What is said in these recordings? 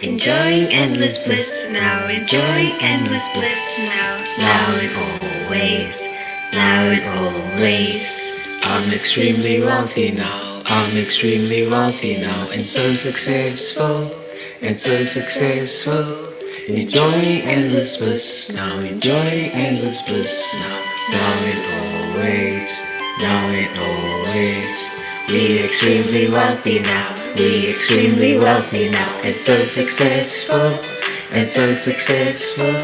Enjoying endless bliss now, enjoying endless bliss now, now and always, now and always. I'm extremely wealthy now, I'm extremely wealthy now, and so successful, and so successful. Enjoying endless bliss now, enjoying endless bliss now, now and always, now and always. We extremely wealthy now, we extremely wealthy now, and so successful, and so successful.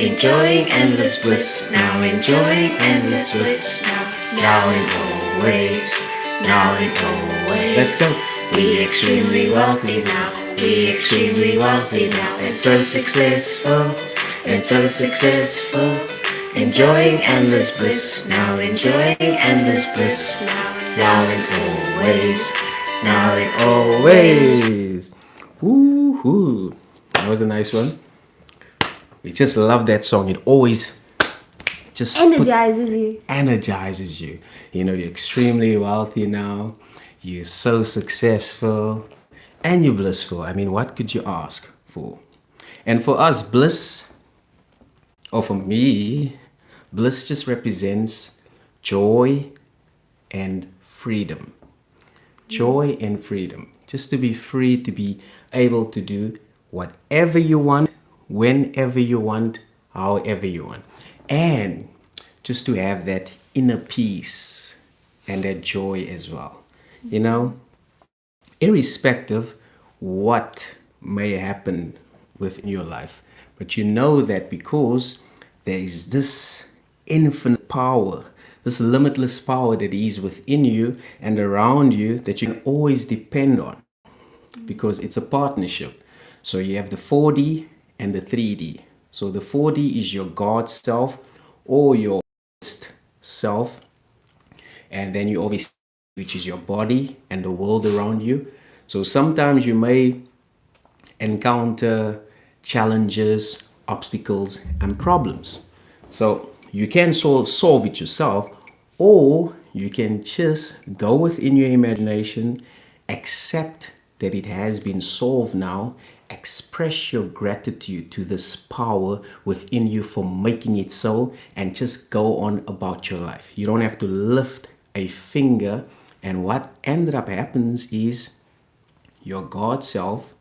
Enjoying endless bliss now, enjoying endless bliss now, now and always, now and always. Let's go. We extremely wealthy now, we extremely wealthy now, and so successful, and so successful. Enjoying endless bliss now, enjoying endless bliss now, now and always, now and always. Woohoo! That was a nice one. We just love that song. It always just energizes you. You know, you're extremely wealthy now. You're so successful, and you're blissful. I mean, what could you ask for? And for us, bliss, or for me, bliss just represents joy and freedom. Joy and freedom. Just to be free, to be able to do whatever you want, whenever you want, however you want. And just to have that inner peace and that joy as well. You know, irrespective what may happen within your life. But you know that because there is this infinite power, this limitless power that is within you and around you that you can always depend on, because it's a partnership. So you have the 4D and the 3D. So the 4D is your God self or your self, and then you obviously, which is your body and the world around you. So sometimes you may encounter challenges, obstacles, and problems. So you can solve it yourself, or you can just go within your imagination, accept that it has been solved now, express your gratitude to this power within you for making it so, and just go on about your life. You don't have to lift a finger. And what ended up happens is your God self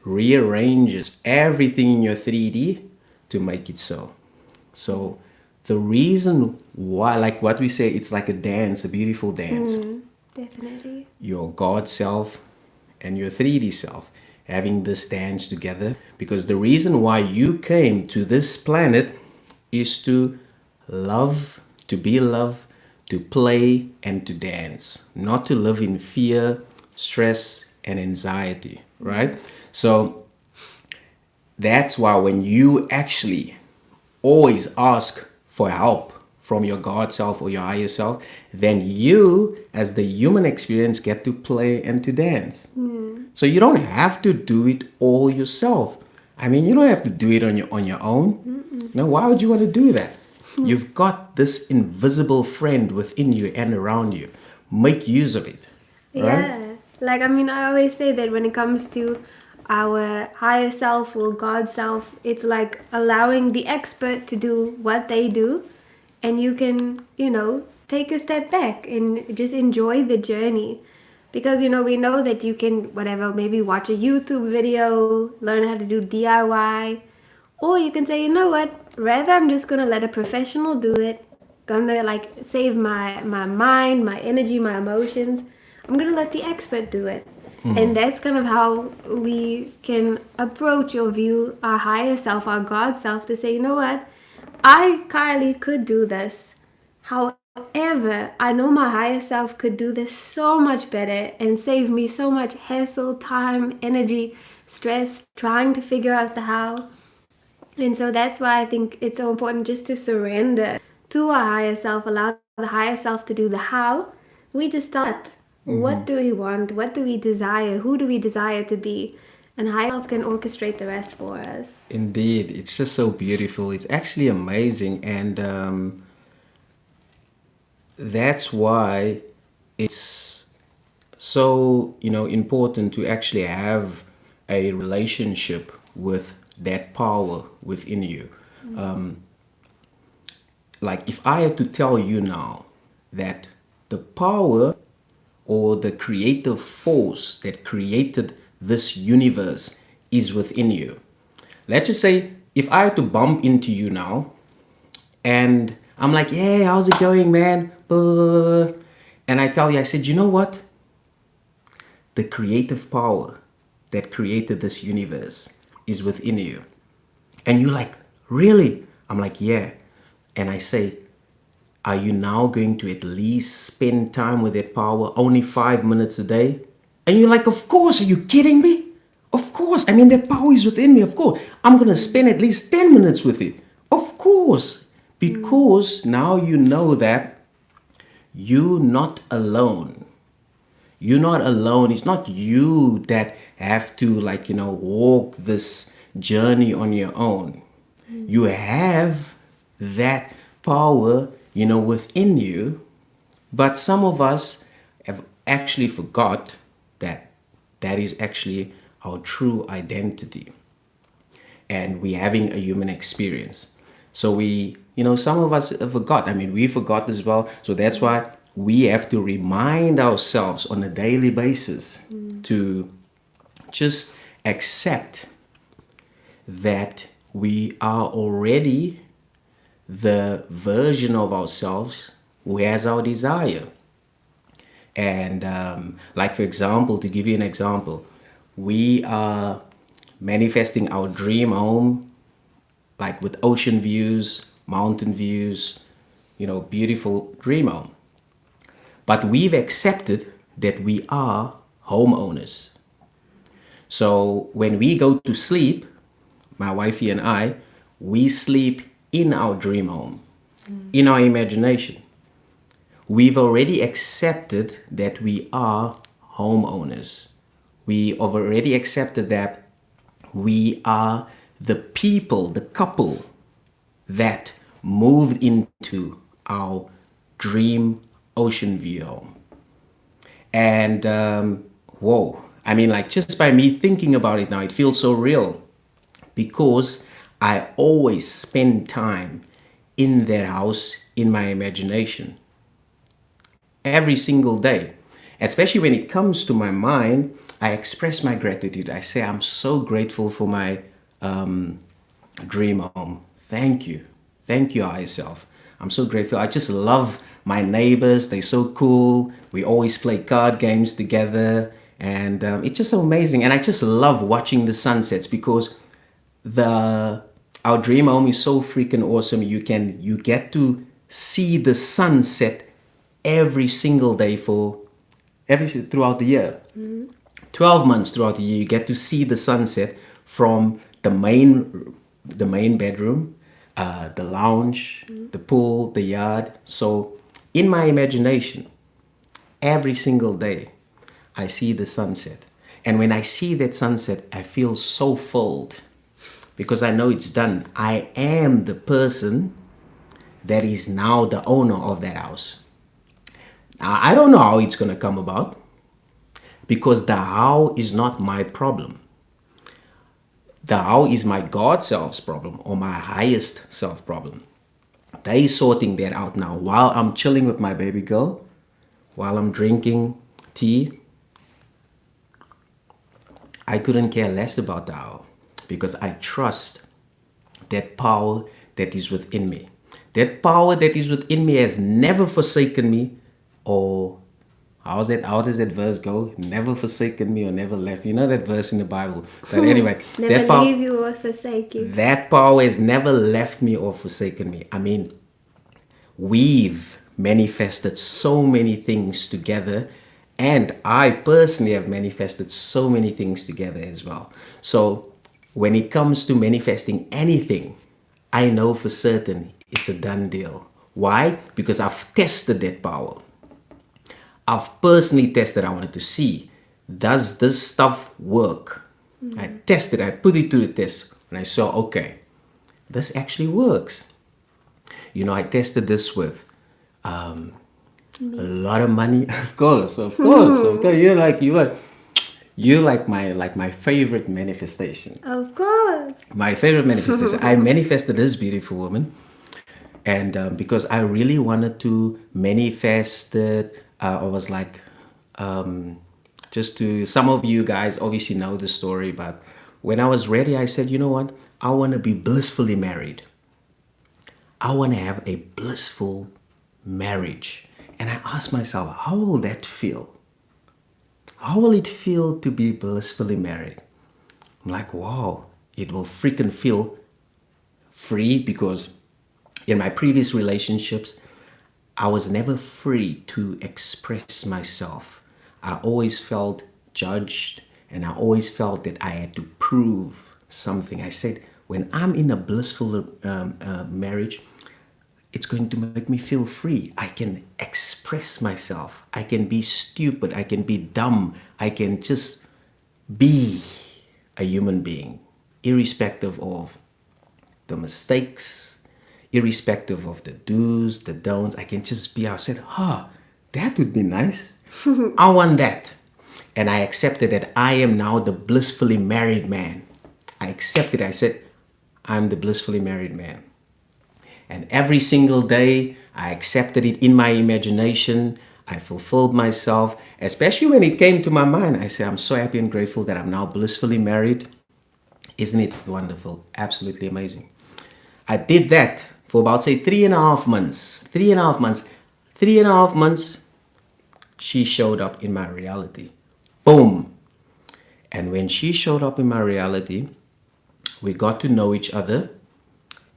rearranges everything in your 3D to make it so. So the reason why, like what we say, it's like a dance, a beautiful dance. Definitely. Your God self and your 3D self having this dance together, because the reason why you came to this planet is to love, to be loved, to play, and to dance, not to live in fear, stress, and anxiety, right? So that's why when you actually always ask for help from your God self or your higher self, then you, as the human experience, get to play and to dance. So you don't have to do it all yourself. I mean, you don't have to do it on your own. Now, why would you want to do that? You've got this invisible friend within you and around you. Make use of it. Right? Yeah. Like, I mean, I always say that when it comes to our higher self or God self, it's like allowing the expert to do what they do, and you can, take a step back and just enjoy the journey. Because, we know that you can, whatever, maybe watch a YouTube video, learn how to do DIY, or you can say, you know what, rather I'm just going to let a professional do it, gonna like save my mind, my energy, my emotions. I'm gonna let the expert do it. And that's kind of how we can approach or view our higher self, our God self, to say, you know what, I, Kylie, could do this. However, I know my higher self could do this so much better and save me so much hassle, time, energy, stress, trying to figure out the how. And so that's why I think it's so important just to surrender to our higher self, allow the higher self to do the how. We just start. What do we want? What do we desire? Who do we desire to be? And higher self can orchestrate the rest for us. Indeed. It's just so beautiful. It's actually amazing. And that's why it's so important to actually have a relationship with that power within you. Like if I have to tell you now that the power or the creative force that created this universe is within you. Let's just say if I had to bump into you now and I'm like, hey, how's it going, man? And I tell you, I said, you know what? The creative power that created this universe is within you. And you're like, really? I'm like, yeah. And I say, are you now going to at least spend time with that power, only 5 minutes a day? And you're like, of course, are you kidding me? Of course, I mean, that power is within me, of course. I'm going to spend at least 10 minutes with it. Of course, because now you know that you're not alone. You're not alone. It's not you that have to walk this journey on your own. You have that power, within you. But some of us have actually forgot that that is actually our true identity. And we're having a human experience. So some of us have forgot. I mean, we forgot as well. So that's why we have to remind ourselves on a daily basis to just accept that we are already the version of ourselves who has our desire. And like, for example, to give you an example, we are manifesting our dream home, like with ocean views, mountain views, beautiful dream home. But we've accepted that we are homeowners. So when we go to sleep, my wifey and I, we sleep in our dream home, in our imagination. We've already accepted that we are homeowners. We have already accepted that we are the people, the couple that moved into our dream ocean view home. And whoa, I mean, like, just by me thinking about it now, it feels so real, because I always spend time in that house in my imagination every single day. Especially when it comes to my mind, I express my gratitude. I say, I'm so grateful for my dream home. Thank you. Thank you, higher self. I'm so grateful. I just love my neighbors. They're so cool. We always play card games together. And it's just so amazing. And I just love watching the sunsets, because our dream home is so freaking awesome. You get to see the sunset every single day throughout the year. 12 months throughout the year, you get to see the sunset from the main bedroom, the lounge, the pool, the yard. So in my imagination, every single day, I see the sunset. And when I see that sunset, I feel so filled, because I know it's done. I am the person that is now the owner of that house. Now, I don't know how it's going to come about, because the how is not my problem. The how is my God self's problem, or my highest self problem. They sorting that out now while I'm chilling with my baby girl, while I'm drinking tea. I couldn't care less about the how, because I trust that power that is within me. That power that is within me has never forsaken me, or how does that verse go? Never forsaken me or never left. You know that verse in the Bible. But anyway, never leave you or forsake you. That power has never left me or forsaken me. I mean, we've manifested so many things together, and I personally have manifested so many things together as well. So when it comes to manifesting anything, I know for certain it's a done deal. Why? Because I've tested that power. I've personally tested. I wanted to see, does this stuff work? I tested, I put it to the test, and I saw, okay, this actually works. I tested this with a lot of money. Of course. Okay, you're like, You like my favorite manifestation. Of course. My favorite manifestation. I manifested this beautiful woman, and because I really wanted to manifest it, I was like, just to some of you guys obviously know the story, but when I was ready, I said, you know what? I want to be blissfully married. I want to have a blissful marriage. And I asked myself, how will that feel? How will it feel to be blissfully married? I'm like, wow, it will freaking feel free, because in my previous relationships, I was never free to express myself. I always felt judged, and I always felt that I had to prove something. I said, when I'm in a blissful marriage, it's going to make me feel free. I can express myself. I can be stupid. I can be dumb. I can just be a human being, irrespective of the mistakes, irrespective of the do's, the don'ts. I can just be. I said, that would be nice. I want that. And I accepted that I am now the blissfully married man. I accepted. I said, I'm the blissfully married man. And every single day, I accepted it in my imagination. I fulfilled myself, especially when it came to my mind. I said, I'm so happy and grateful that I'm now blissfully married. Isn't it wonderful? Absolutely amazing. I did that for about, say, 3.5 months. 3.5 months. 3.5 months, she showed up in my reality. Boom. And when she showed up in my reality, we got to know each other.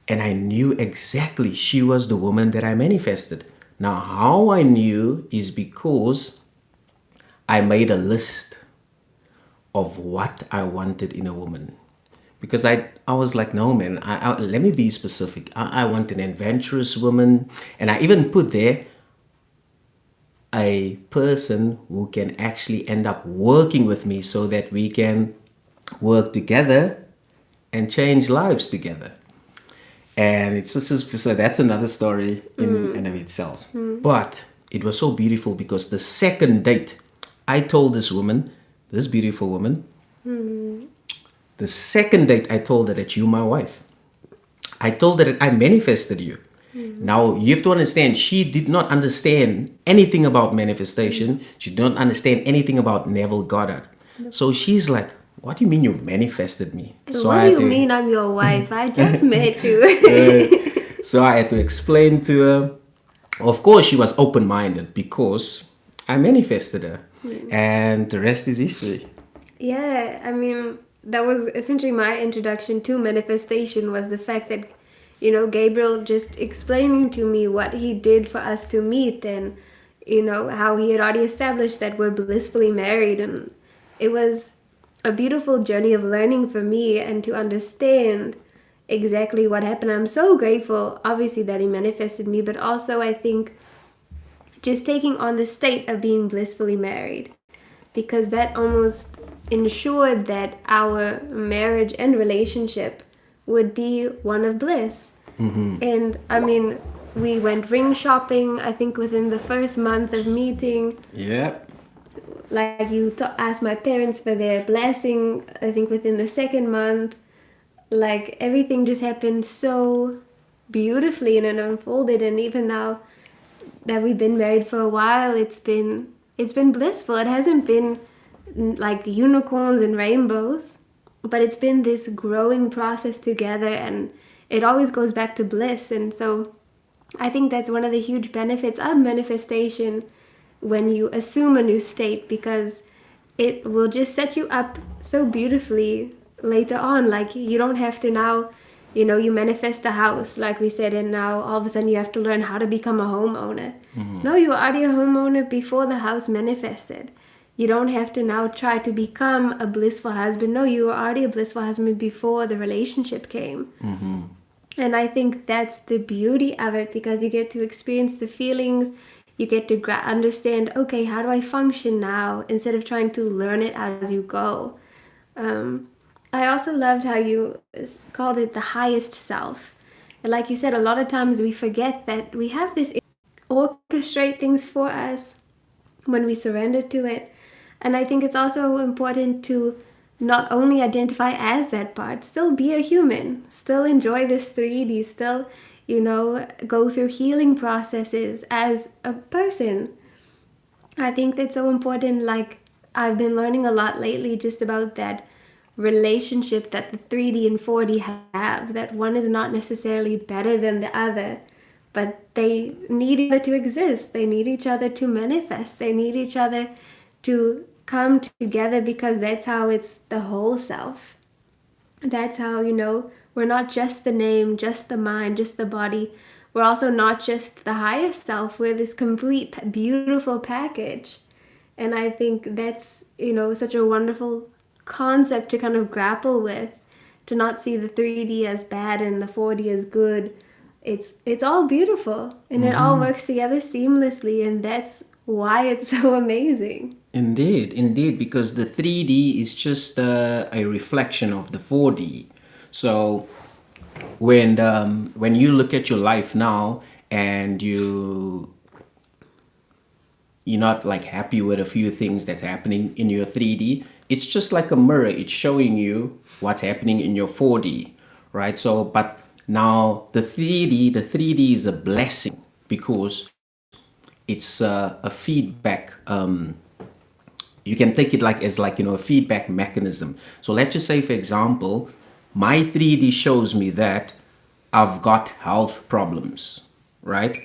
And I knew exactly she was the woman that I manifested. Now, how I knew is because I made a list of what I wanted in a woman. Because I was like, no, man, let me be specific. I want an adventurous woman. And I even put there a person who can actually end up working with me so that we can work together and change lives together. And it's just, so that's another story in and of itself. But it was so beautiful because the second date, I told this woman, this beautiful woman, the second date I told her that you're my wife. I told her that I manifested you. Now, you have to understand, she did not understand anything about manifestation. She did not understand anything about Neville Goddard. So she's like, what do you mean you manifested me? So what do you mean I'm your wife? I just met you. So I had to explain to her. Of course, she was open-minded because I manifested her. And the rest is history. Yeah, I mean, that was essentially my introduction to manifestation, was the fact that, you know, Gabriel just explaining to me what he did for us to meet, and, you know, how he had already established that we're blissfully married. And it was a beautiful journey of learning for me and to understand exactly what happened. I'm so grateful, obviously, that he manifested me, but also I think just taking on the state of being blissfully married, because that almost ensured that our marriage and relationship would be one of bliss. And I mean, we went ring shopping, I think within the first month of meeting. Yep. Like you asked my parents for their blessing, I think within the second month. Like everything just happened so beautifully and it unfolded. And even now that we've been married for a while, it's been blissful. It hasn't been like unicorns and rainbows, but it's been this growing process together, and it always goes back to bliss. And so I think that's one of the huge benefits of manifestation when you assume a new state, because it will just set you up so beautifully later on. Like you don't have to now, you know, you manifest a house like we said, and now all of a sudden you have to learn how to become a homeowner. No, you were already a homeowner before the house manifested. You don't have to now try to become a blissful husband. No, you were already a blissful husband before the relationship came. And I think that's the beauty of it, because you get to experience the feelings. You get to understand, okay, how do I function now, instead of trying to learn it as you go. I also loved how you called it the highest self. And like you said, a lot of times we forget that we have this orchestrate things for us when we surrender to it. And I think it's also important to not only identify as that part, still be a human, still enjoy this 3D, still, go through healing processes as a person. I think that's so important. Like, I've been learning a lot lately just about that relationship that the 3D and 4D have, that one is not necessarily better than the other, but they need each other to exist. They need each other to manifest. They need each other to come together, because that's how it's the whole self. That's how, we're not just the name, just the mind, just the body. We're also not just the highest self. We're this complete, beautiful package. And I think that's, such a wonderful concept to kind of grapple with, to not see the 3D as bad and the 4D as good. It's all beautiful, and it all works together seamlessly, and that's why it's so amazing. Indeed, because the 3D is just a reflection of the 4D. So when you look at your life now and you're not like happy with a few things that's happening in your 3D, it's just like a mirror. It's showing you what's happening in your 4D, right? So, but now the 3D is a blessing, because it's a feedback. You can take it like as like, a feedback mechanism. So let's just say, for example, my 3D shows me that I've got health problems, right?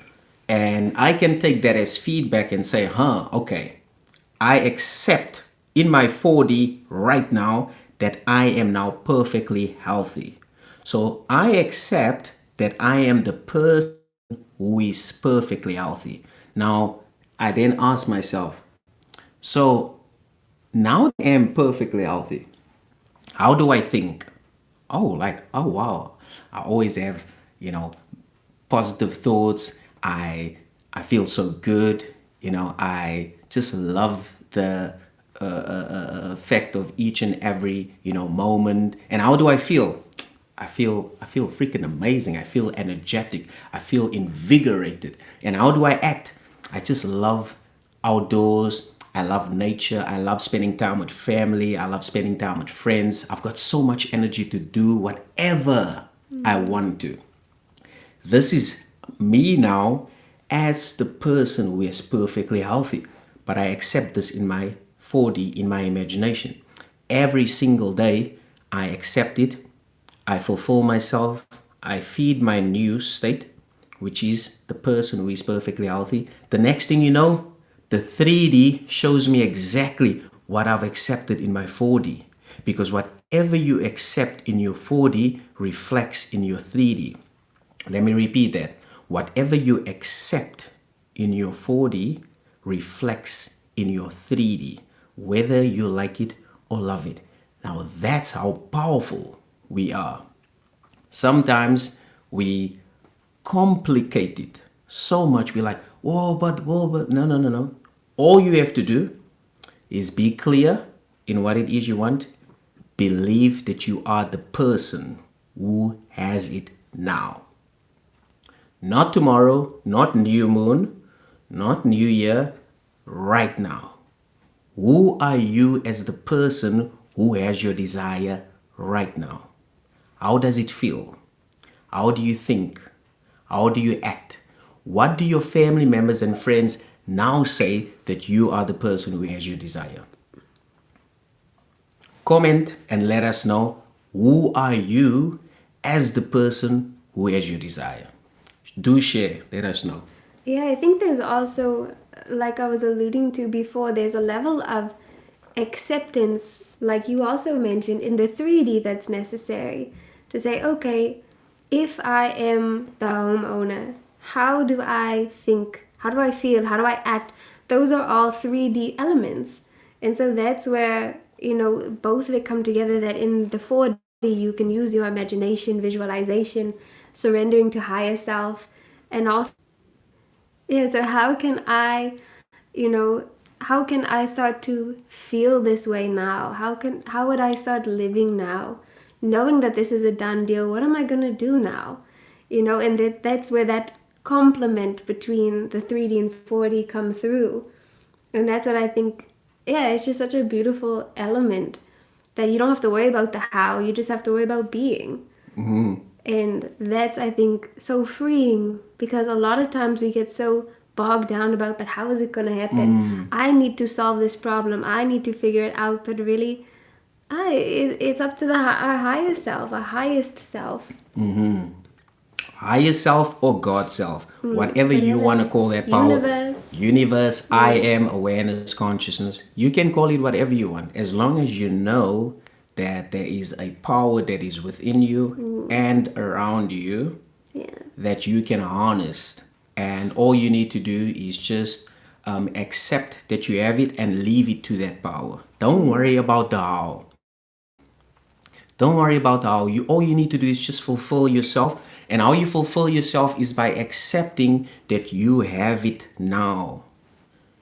And I can take that as feedback and say, okay, I accept in my 4D right now that I am now perfectly healthy. So I accept that I am the person who is perfectly healthy. Now, I then ask myself, so now that I am perfectly healthy, how do I think? Oh wow, I always have, positive thoughts. I feel so good. I just love the effect of each and every, moment. And how do I feel? I feel freaking amazing. I feel energetic. I feel invigorated. And how do I act? I just love outdoors. I love nature. I love spending time with family. I love spending time with friends. I've got so much energy to do whatever I want to. This is me now as the person who is perfectly healthy. But I accept this in my 4D, in my imagination. Every single day, I accept it. I fulfill myself. I feed my new state, which is the person who is perfectly healthy. The next thing you know, the 3D shows me exactly what I've accepted in my 4D. Because whatever you accept in your 4D reflects in your 3D. Let me repeat that. Whatever you accept in your 4D reflects in your 3D, whether you like it or love it. Now that's how powerful we are. Sometimes we complicate it so much. We're like, whoa, but, no. All you have to do is be clear in what it is you want. Believe that you are the person who has it now. Not tomorrow, not new moon, not new year, right now. Who are you as the person who has your desire right now? How does it feel? How do you think? How do you act? What do your family members and friends now say that you are the person who has your desire? Comment and let us know, who are you as the person who has your desire? Do share, let us know. Yeah, I think there's also, like I was alluding to before, there's a level of acceptance, like you also mentioned, in the 3D that's necessary to say, okay, if I am the homeowner, how do I think? How do I feel? How do I act? Those are all 3D elements. And so that's where, both of it come together, that in the 4D you can use your imagination, visualization, surrendering to higher self, and also, yeah, so how can I start to feel this way now? How would I start living now? Knowing that this is a done deal, what am I going to do now? And that's where that complement between the 3D and 4D come through. And that's what I think yeah, it's just such a beautiful element that you don't have to worry about the how, you just have to worry about being. And that's, I think, so freeing, because a lot of times we get so bogged down about, but how is it going to happen? I need to solve this problem, I need to figure it out. But really, it's up to our higher self, our highest self. Higher self or God self, whatever you want to call that power. Universe, I am, awareness, consciousness. You can call it whatever you want, as long as you know that there is a power that is within you and around you that you can harness. And all you need to do is just accept that you have it and leave it to that power. Don't worry about the how. Don't worry about how. All you need to do is just fulfill yourself. And how you fulfill yourself is by accepting that you have it now.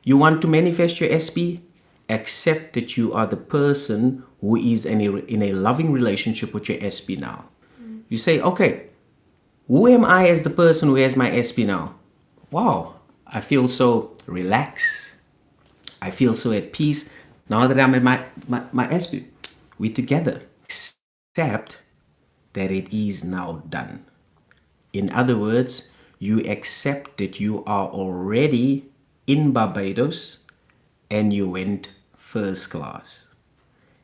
You want to manifest your SP? Accept that you are the person who is in a loving relationship with your SP now. You say, okay, who am I as the person who has my SP now? Wow, I feel so relaxed. I feel so at peace now that I'm at my SP. We're together. Accept that it is now done. In other words, you accept that you are already in Barbados and you went first class.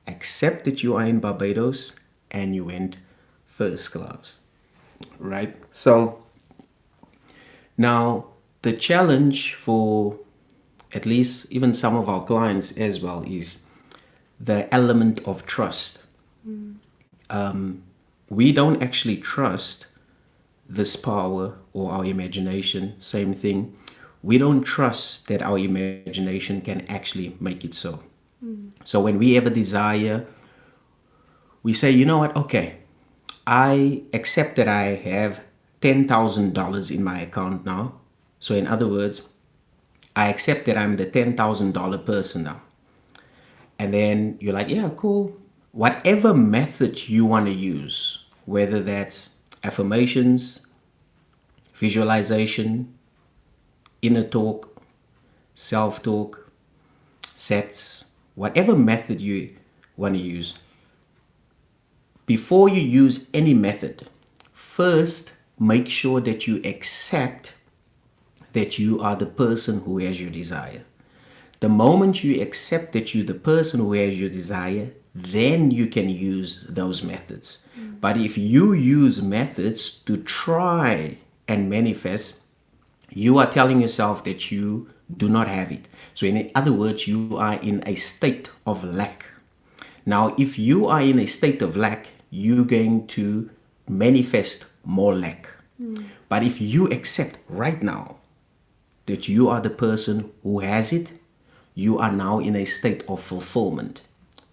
Accept that you are in Barbados and you went first class. Right? So now the challenge for at least even some of our clients as well is the element of trust. We don't actually trust this power or our imagination. Same thing. We don't trust that our imagination can actually make it so. So when we have a desire, we say, you know what? Okay, I accept that I have $10,000 in my account now. So in other words, I accept that I'm the $10,000 person now. And then you're like, yeah, cool. Whatever method you want to use, whether that's affirmations, visualization, inner talk, self-talk, sets, whatever method you want to use, before you use any method, first make sure that you accept that you are the person who has your desire. The moment you accept that you're the person who has your desire, then you can use those methods. But if you use methods to try and manifest, you are telling yourself that you do not have it. So in other words, you are in a state of lack. Now, if you are in a state of lack, you're going to manifest more lack. But if you accept right now that you are the person who has it, you are now in a state of fulfillment.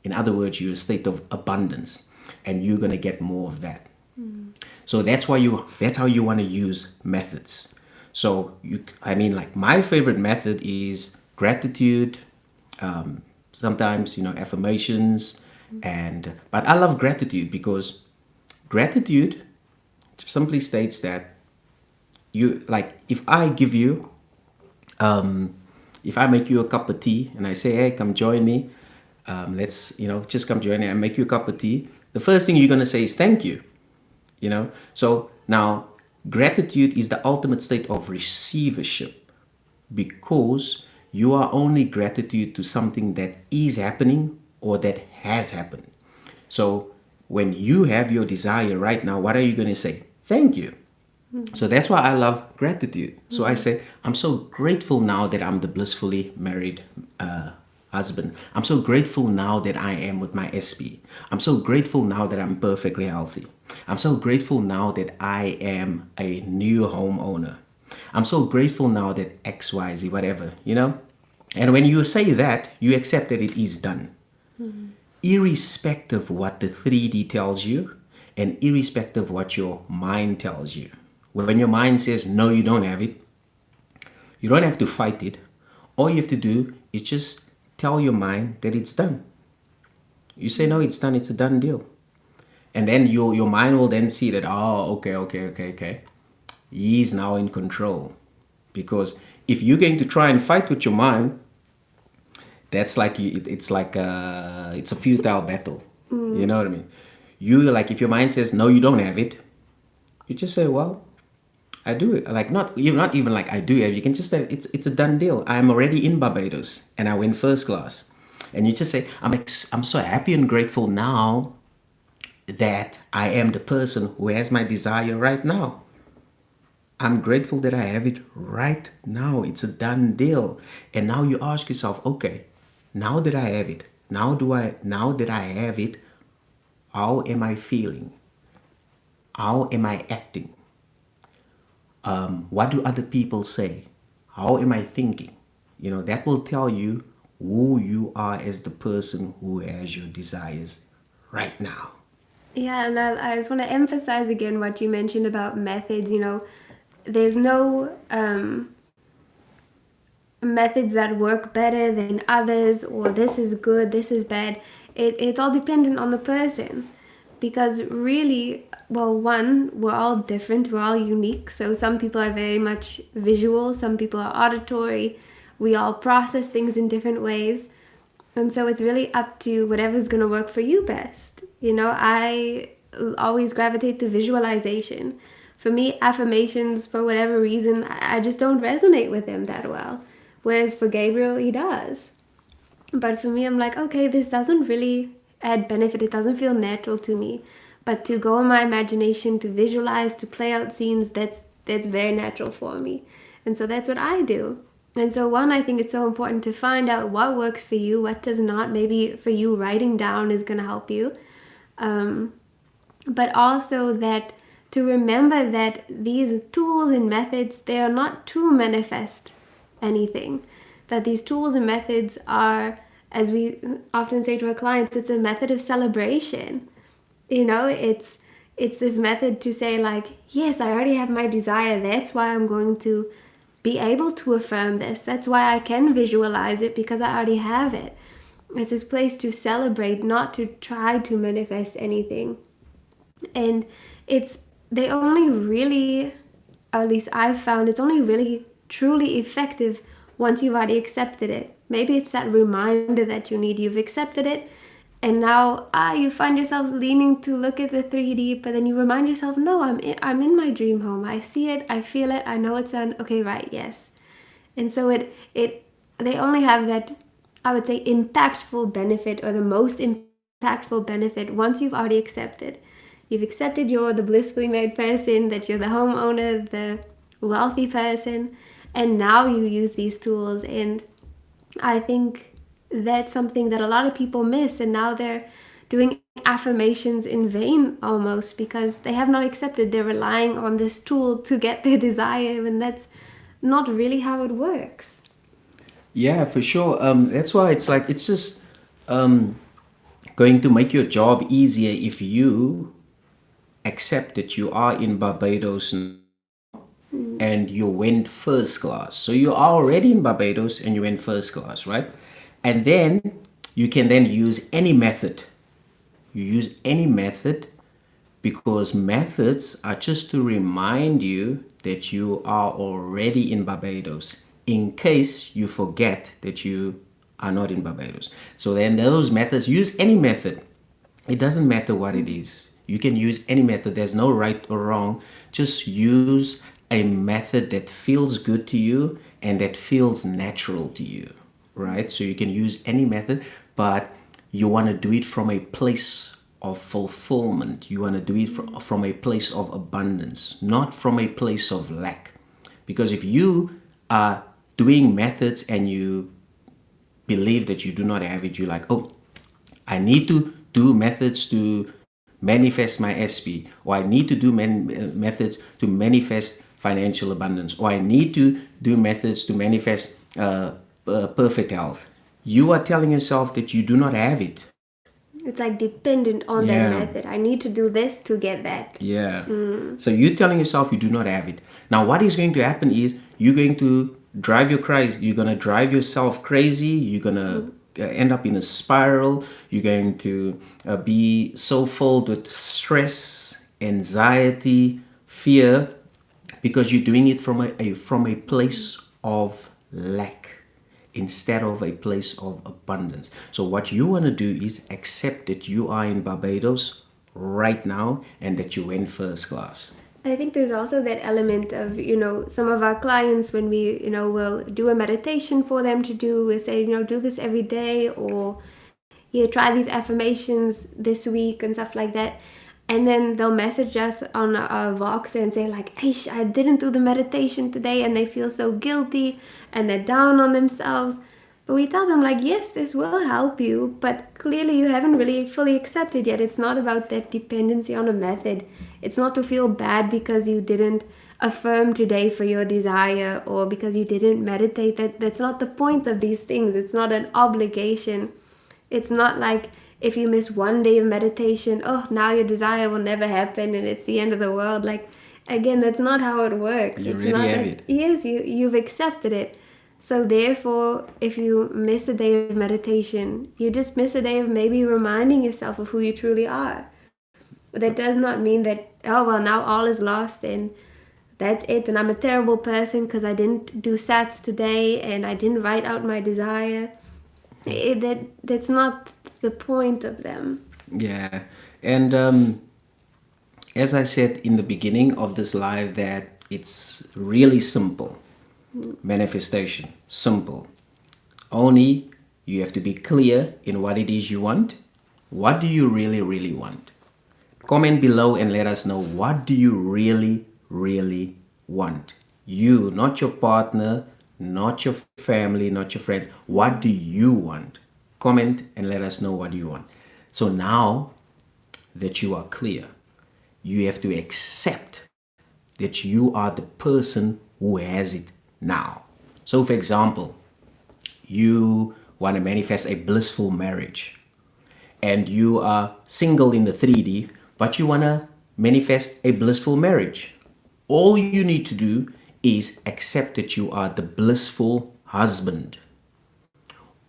In other words, you're in a state of abundance, and you're going to get more of that. So that's how you want to use methods. So like my favorite method is gratitude, sometimes, affirmations, but I love gratitude because gratitude simply states that if I give you, if I make you a cup of tea and I say, hey, come join me, let's, just come join me and make you a cup of tea. The first thing you're going to say is thank you, So now gratitude is the ultimate state of receivership, because you are only gratitude to something that is happening or that has happened. So when you have your desire right now, what are you going to say? Thank you. So that's why I love gratitude. So I say, I'm so grateful now that I'm the blissfully married husband. I'm so grateful now that I am with my SP. I'm so grateful now that I'm perfectly healthy. I'm so grateful now that I am a new homeowner. I'm so grateful now that XYZ, whatever, And when you say that, you accept that it is done. Irrespective of what the 3D tells you and irrespective of what your mind tells you. When your mind says, no, you don't have it, you don't have to fight it. All you have to do is just tell your mind that it's done. You say, no, it's done. It's a done deal. And then your mind will then see that, oh, okay. He's now in control. Because if you're going to try and fight with your mind, that's like it's a futile battle. You know what I mean? You, like, if your mind says no, you don't have it, you just say, well, I do it. Like, not even like I do it. You can just say it's a done deal. I'm already in Barbados and I win first class. And you just say, I'm so happy and grateful now that I am the person who has my desire right now. I'm grateful that I have it right now. It's a done deal. And now you ask yourself, okay, now that I have it, now that I have it, how am I feeling? How am I acting? What do other people say? How am I thinking? That will tell you who you are as the person who has your desires right now. Yeah, and I just want to emphasize again what you mentioned about methods. There's no methods that work better than others, or this is good, this is bad. It's all dependent on the person. Because really, well, one, we're all different, we're all unique. So some people are very much visual, some people are auditory. We all process things in different ways. And so it's really up to whatever's going to work for you best. I always gravitate to visualization. For me, affirmations, for whatever reason, I just don't resonate with them that well. Whereas for Gabriel, he does. But for me, I'm like, okay, this doesn't really add benefit. It doesn't feel natural to me. But to go in my imagination, to visualize, to play out scenes, that's very natural for me. And so that's what I do. And so one, I think it's so important to find out what works for you, what does not. Maybe for you, writing down is going to help you. But also that to remember that these tools and methods, they are not to manifest anything. That these tools and methods are, as we often say to our clients, it's a method of celebration. It's this method to say, like, yes, I already have my desire. That's why I'm going to be able to affirm this. That's why I can visualize it, because I already have it. It's this place to celebrate, not to try to manifest anything. And they only really, or at least I've found, it's only really truly effective once you've already accepted it. Maybe it's that reminder that you need. You've accepted it, and now you find yourself leaning to look at the 3D, but then you remind yourself, no, I'm in my dream home. I see it, I feel it, I know it's done. Okay, right, yes. And so they only have that, I would say, impactful benefit, or the most impactful benefit, once you've already accepted. You've accepted you're the blissfully made person, that you're the homeowner, the wealthy person, and now you use these tools. And I think that's something that a lot of people miss, and now they're doing affirmations in vain almost, because they have not accepted. They're relying on this tool to get their desire, and that's not really how it works. Yeah, for sure. That's why it's just going to make your job easier if you accept that you are in Barbados and you went first class. So you are already in Barbados and you went first class, right? And then you can then use any method. You use any method, because methods are just to remind you that you are already in Barbados, in case you forget that you are not in Barbados. So then those methods, use any method. It doesn't matter what it is. You can use any method. There's no right or wrong. Just use a method that feels good to you and that feels natural to you, right? So you can use any method, but you want to do it from a place of fulfillment. You want to do it from a place of abundance, not from a place of lack. Because if you are doing methods and you believe that you do not have it, you're like, oh, I need to do methods to manifest my SP, or I need to do methods to manifest financial abundance, or I need to do methods to manifest perfect health. You are telling yourself that you do not have it. It's like dependent on that method. I need to do this to get that. Yeah. So you're telling yourself you do not have it. Now what is going to happen is you're going to drive yourself crazy. You're going to end up in a spiral. You're going to be so filled with stress, anxiety, fear, because you're doing it from a place of lack. instead of a place of abundance. So what you want to do is accept that you are in Barbados right now and that you went first class. I think there's also that element of, some of our clients, when we, will do a meditation for them to do, we say, do this every day, or try these affirmations this week and stuff like that. And then they'll message us on our Voxer and say like, hey, I didn't do the meditation today, and they feel so guilty and they're down on themselves. But we tell them like, yes, this will help you, but clearly you haven't really fully accepted yet. It's not about that dependency on a method. It's not to feel bad because you didn't affirm today for your desire, or because you didn't meditate. That's not the point of these things. It's not an obligation. It's not like if you miss one day of meditation, oh, now your desire will never happen and it's the end of the world. Like, again, that's not how it works. You it's really not have that, it. yes, you've accepted it. So therefore, if you miss a day of meditation, you just miss a day of maybe reminding yourself of who you truly are. But that does not mean that, oh, well, now all is lost and that's it, and I'm a terrible person because I didn't do sats today and I didn't write out my desire. That's not the point of them. Yeah. And as I said in the beginning of this live, that it's really simple. Manifestation, simple. Only you have to be clear in what it is you want. What do you really, really want? Comment below and let us know, what do you really, really want? You, not your partner, not your family, not your friends. What do you want? Comment and let us know what you want. So now that you are clear, you have to accept that you are the person who has it now. So for example, you want to manifest a blissful marriage and you are single in the 3D, but you want to manifest a blissful marriage. All you need to do is accept that you are the blissful husband,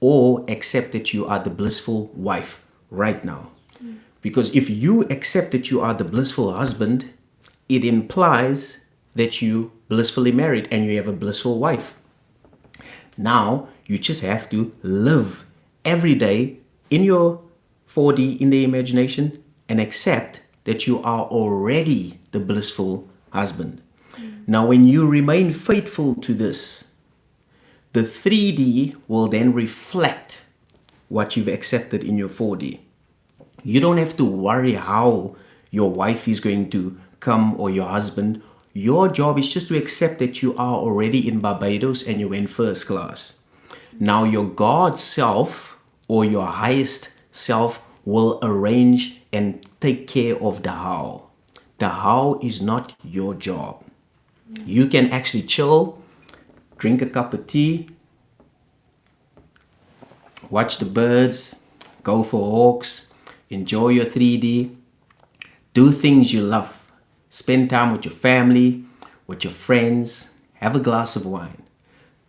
or accept that you are the blissful wife right now. Because if you accept that you are the blissful husband, it implies that you blissfully married and you have a blissful wife. Now you just have to live every day in your 4D, in the imagination, and accept that you are already the blissful husband. Now when you remain faithful to this, the 3D will then reflect what you've accepted in your 4D. You don't have to worry how your wife is going to come, or your husband. Your job is just to accept that you are already in Barbados and you went first class. Now your God self, or your highest self, will arrange and take care of the how. The how is not your job. You can actually chill, drink a cup of tea, watch the birds, go for walks, enjoy your 3D, do things you love, spend time with your family, with your friends, have a glass of wine.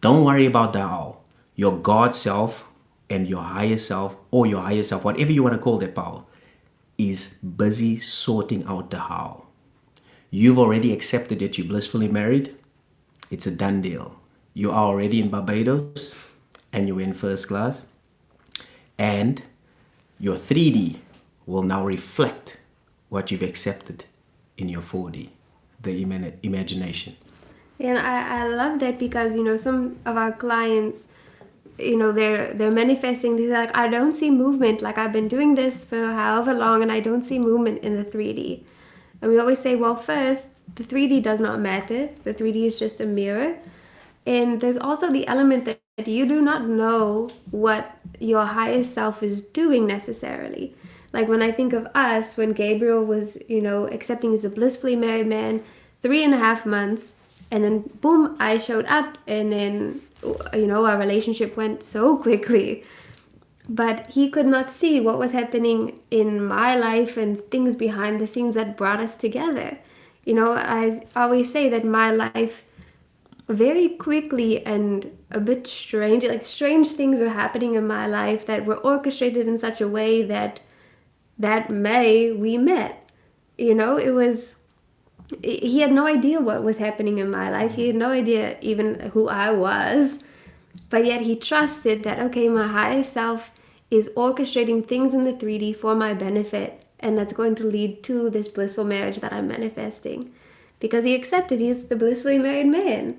Don't worry about the how. Your God self and your higher self, or your higher self, whatever you want to call that power, is busy sorting out the how. You've already accepted that you're blissfully married. It's a done deal. You are already in Barbados and you're in first class. And your 3D will now reflect what you've accepted in your 4D, the imagination. And I love that because, some of our clients, they're manifesting. They're like, I don't see movement. Like, I've been doing this for however long and I don't see movement in the 3D. And we always say, well, first, the 3D does not matter. The 3D is just a mirror. And there's also the element that you do not know what your highest self is doing necessarily. Like when I think of us, when Gabriel was, accepting he's a blissfully married man, 3.5 months, and then boom, I showed up, and then, our relationship went so quickly. But he could not see what was happening in my life and things behind the scenes that brought us together. I always say that my life very quickly and a bit strange, like strange things were happening in my life that were orchestrated in such a way that May we met. It was, he had no idea what was happening in my life. He had no idea even who I was. But yet he trusted that, okay, my higher self is orchestrating things in the 3D for my benefit, and that's going to lead to this blissful marriage that I'm manifesting. Because he accepted he's the blissfully married man.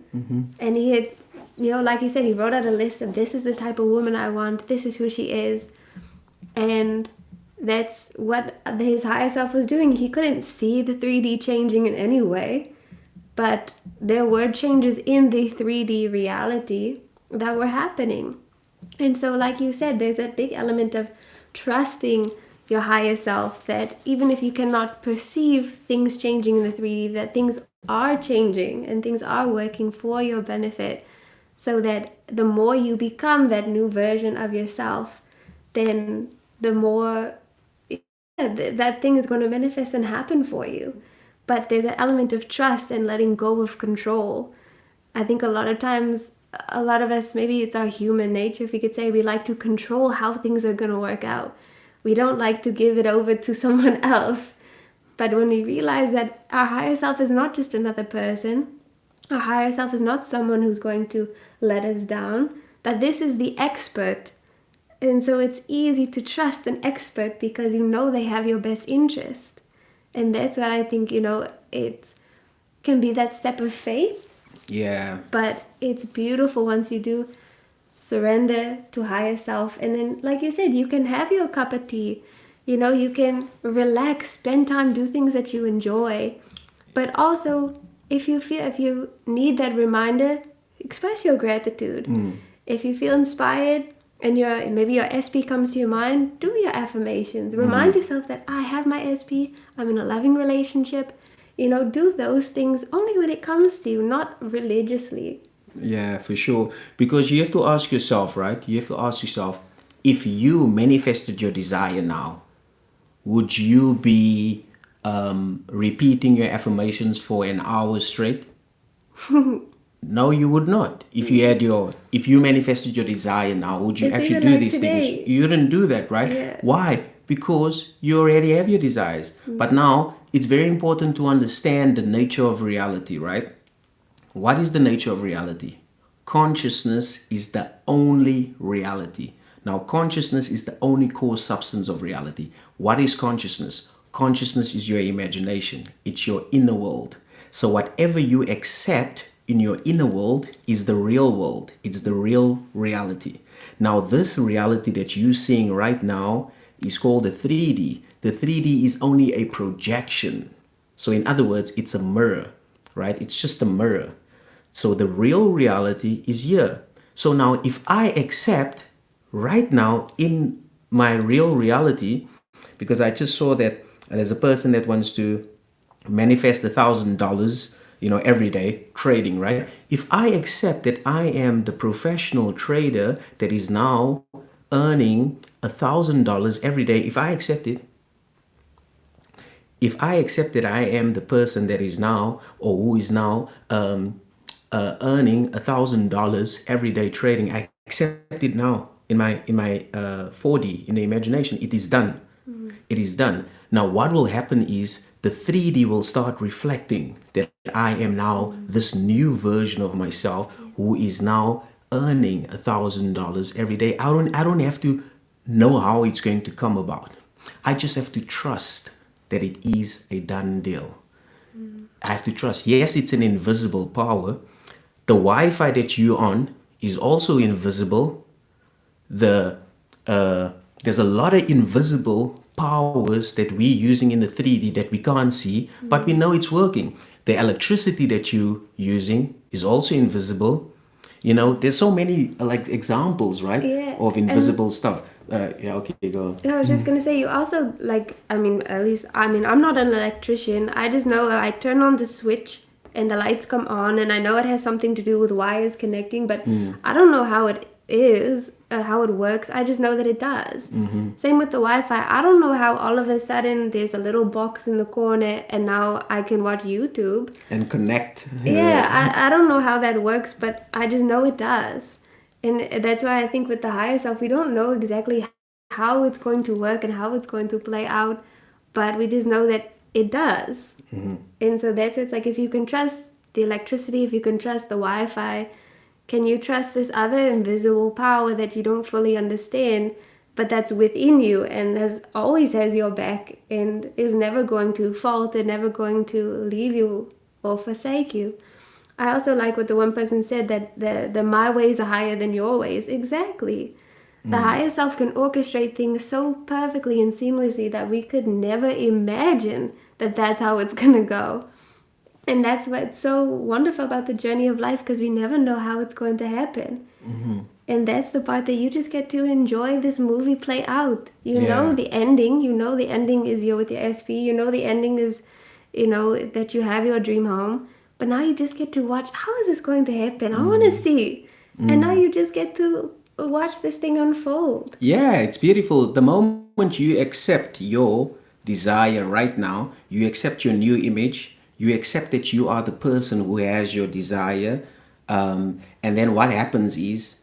And he had, like you said, he wrote out a list of, this is the type of woman I want, this is who she is. And that's what his higher self was doing. He couldn't see the 3D changing in any way, but there were changes in the 3D reality that were happening. And so, like you said, there's a big element of trusting your higher self, that even if you cannot perceive things changing in the 3D, that things are changing and things are working for your benefit, so that the more you become that new version of yourself, then the more that thing is going to manifest and happen for you. But there's an element of trust and letting go of control. I think a lot of times, a lot of us, maybe it's our human nature, if you could say, we like to control how things are going to work out. We don't like to give it over to someone else. But when we realize that our higher self is not just another person, our higher self is not someone who's going to let us down, that this is the expert. And so it's easy to trust an expert because they have your best interest. And that's what I think, it can be that step of faith. Yeah. But it's beautiful once you do surrender to higher self. And then, like you said, you can have your cup of tea. You can relax, spend time, do things that you enjoy. But also, if you need that reminder, express your gratitude. If you feel inspired and maybe your SP comes to your mind, do your affirmations. Remind yourself that I have my SP, I'm in a loving relationship. Do those things only when it comes to you, not religiously. Yeah, for sure. Because you have to ask yourself, right? You have to ask yourself, if you manifested your desire now, would you be repeating your affirmations for an hour straight? No, you would not. If you manifested your desire now, would you actually do these things? You wouldn't do that, right? Yeah. Why? Because you already have your desires. But now it's very important to understand the nature of reality, right? What is the nature of reality? Consciousness is the only reality. Now, consciousness is the only core substance of reality. What is consciousness? Consciousness is your imagination. It's your inner world. So whatever you accept in your inner world is the real world. It's the real reality. Now, this reality that you're seeing right now is called the 3D. The 3D is only a projection. So in other words, it's a mirror, right? It's just a mirror. So the real reality is here. So now if I accept right now in my real reality, because I just saw that there's a person that wants to manifest $1,000, every day trading, right? If I accept that I am the professional trader that is now earning $1,000 every day, if I accept that I am the person that is now, or who is now earning $1,000 every day trading, I accept it now in my 4D, in the imagination. It is done. It is done. Now what will happen is the 3D will start reflecting that I am now this new version of myself who is now earning $1,000 every day. I don't have to know how it's going to come about. I just have to trust that it is a done deal. I have to trust. Yes, it's an invisible power. The Wi-Fi that you're on is also invisible. There's a lot of invisible powers that we're using in the 3D that we can't see, but we know it's working. The electricity that you're using is also invisible. There's so many examples, right? Yeah. Of invisible stuff. Okay, go. I was just gonna say, you also I'm not an electrician. I just know I turn on the switch and the lights come on, and I know it has something to do with wires connecting, but I don't know how it is, how it works. I just know that it does. Same with the Wi-Fi. I don't know how all of a sudden there's a little box in the corner and now I can watch YouTube and connect. Yeah, I don't know how that works, but I just know it does. And that's why I think with the higher self, we don't know exactly how it's going to work and how it's going to play out, but we just know that it does. And so that's it. Like, if you can trust the electricity, if you can trust the Wi-Fi, Can you trust this other invisible power that you don't fully understand, but that's within you and always has your back and is never going to falter, never going to leave you or forsake you? I also like what the one person said, that the my ways are higher than your ways. Exactly. The higher self can orchestrate things so perfectly and seamlessly that we could never imagine that that's how it's going to go. And that's what's so wonderful about the journey of life, because we never know how it's going to happen. And that's the part that you just get to enjoy this movie play out. You know the ending. You know the ending is you're with your SP. You know the ending is, that you have your dream home. But now you just get to watch, how is this going to happen? I want to see. And now you just get to watch this thing unfold. Yeah, it's beautiful. The moment you accept your desire right now, you accept your new image, you accept that you are the person who has your desire, and then what happens is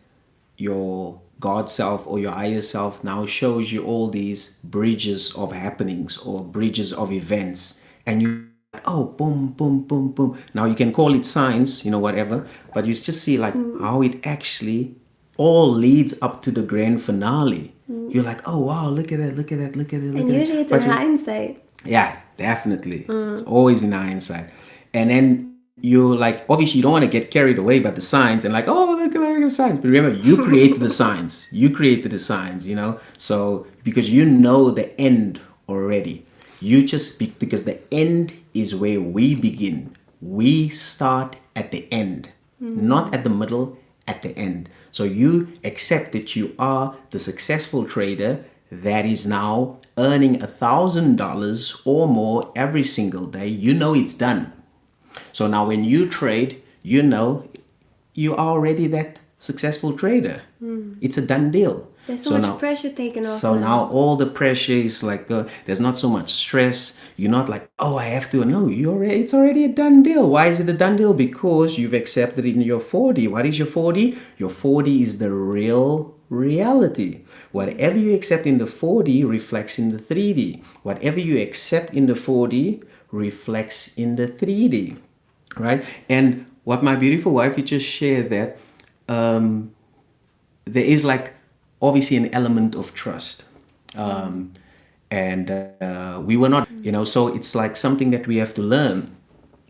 your God self or your higher self now shows you all these bridges of happenings or bridges of events, and you, oh, boom, boom, boom, boom. Now you can call it signs, whatever, but you just see like how it actually all leads up to the grand finale. You're like, oh wow, look at that, look at that, look at it, look And at usually it. it's in hindsight. Yeah, definitely. It's always in hindsight. And then you like, obviously you don't want to get carried away by the signs and like, oh, look at the signs. But remember, you created the signs. You created the signs, So because you know the end already. You just, because the end is where we begin. We start at the end, not at the middle, at the end. So you accept that you are the successful trader that is now earning $1,000 or more every single day. You know it's done. So now when you trade, you know you are already that successful trader. It's a done deal. There's so much pressure taken off. So now all the pressure is like, there's not so much stress. You're not like, oh, I have to. No, it's already a done deal. Why is it a done deal? Because you've accepted it in your 4D. What is your 4D? Your 4D is the real reality. Whatever you accept in the 4D reflects in the 3D. Whatever you accept in the 4D reflects in the 3D. Right? And what my beautiful wife, you just shared that there is like, obviously an element of trust. And we were not, so it's like something that we have to learn.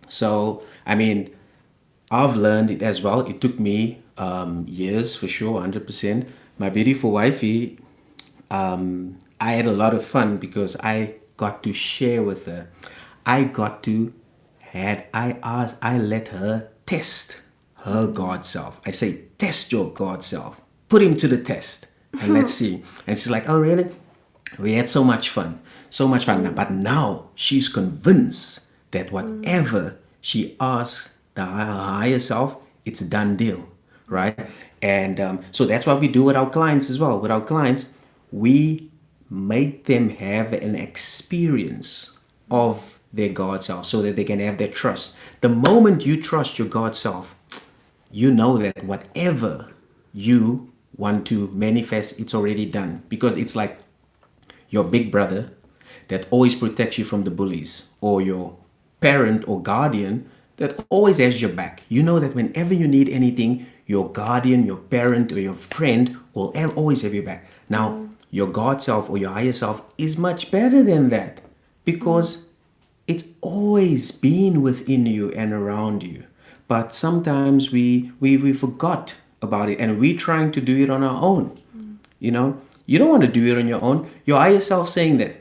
So, I mean, I've learned it as well. It took me years for sure, 100%. My beautiful wifey, I had a lot of fun because I got to share with her. I let her test her God self. I say, test your God self. Put him to the test. And let's see. And she's like, oh, really? We had so much fun. So much fun. But now she's convinced that whatever she asks the higher self, it's a done deal. Right? And so that's what we do with our clients as well. With our clients, we make them have an experience of their God self so that they can have that trust. The moment you trust your God self, you know that whatever you want to manifest, it's already done, because it's like your big brother that always protects you from the bullies, or your parent or guardian that always has your back. You know that whenever you need anything, your guardian, your parent, or your friend will always have your back. Now, your God self or your higher self is much better than that, because it's always been within you and around you. But sometimes we forgot about it, and we're trying to do it on our own. You don't want to do it on your own. Your higher self saying that,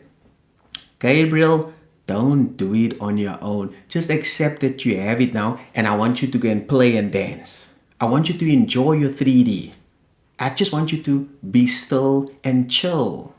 Gabriel, don't do it on your own. Just accept that you have it now, and I want you to go and play and dance. I want you to enjoy your 3D. I just want you to be still and chill.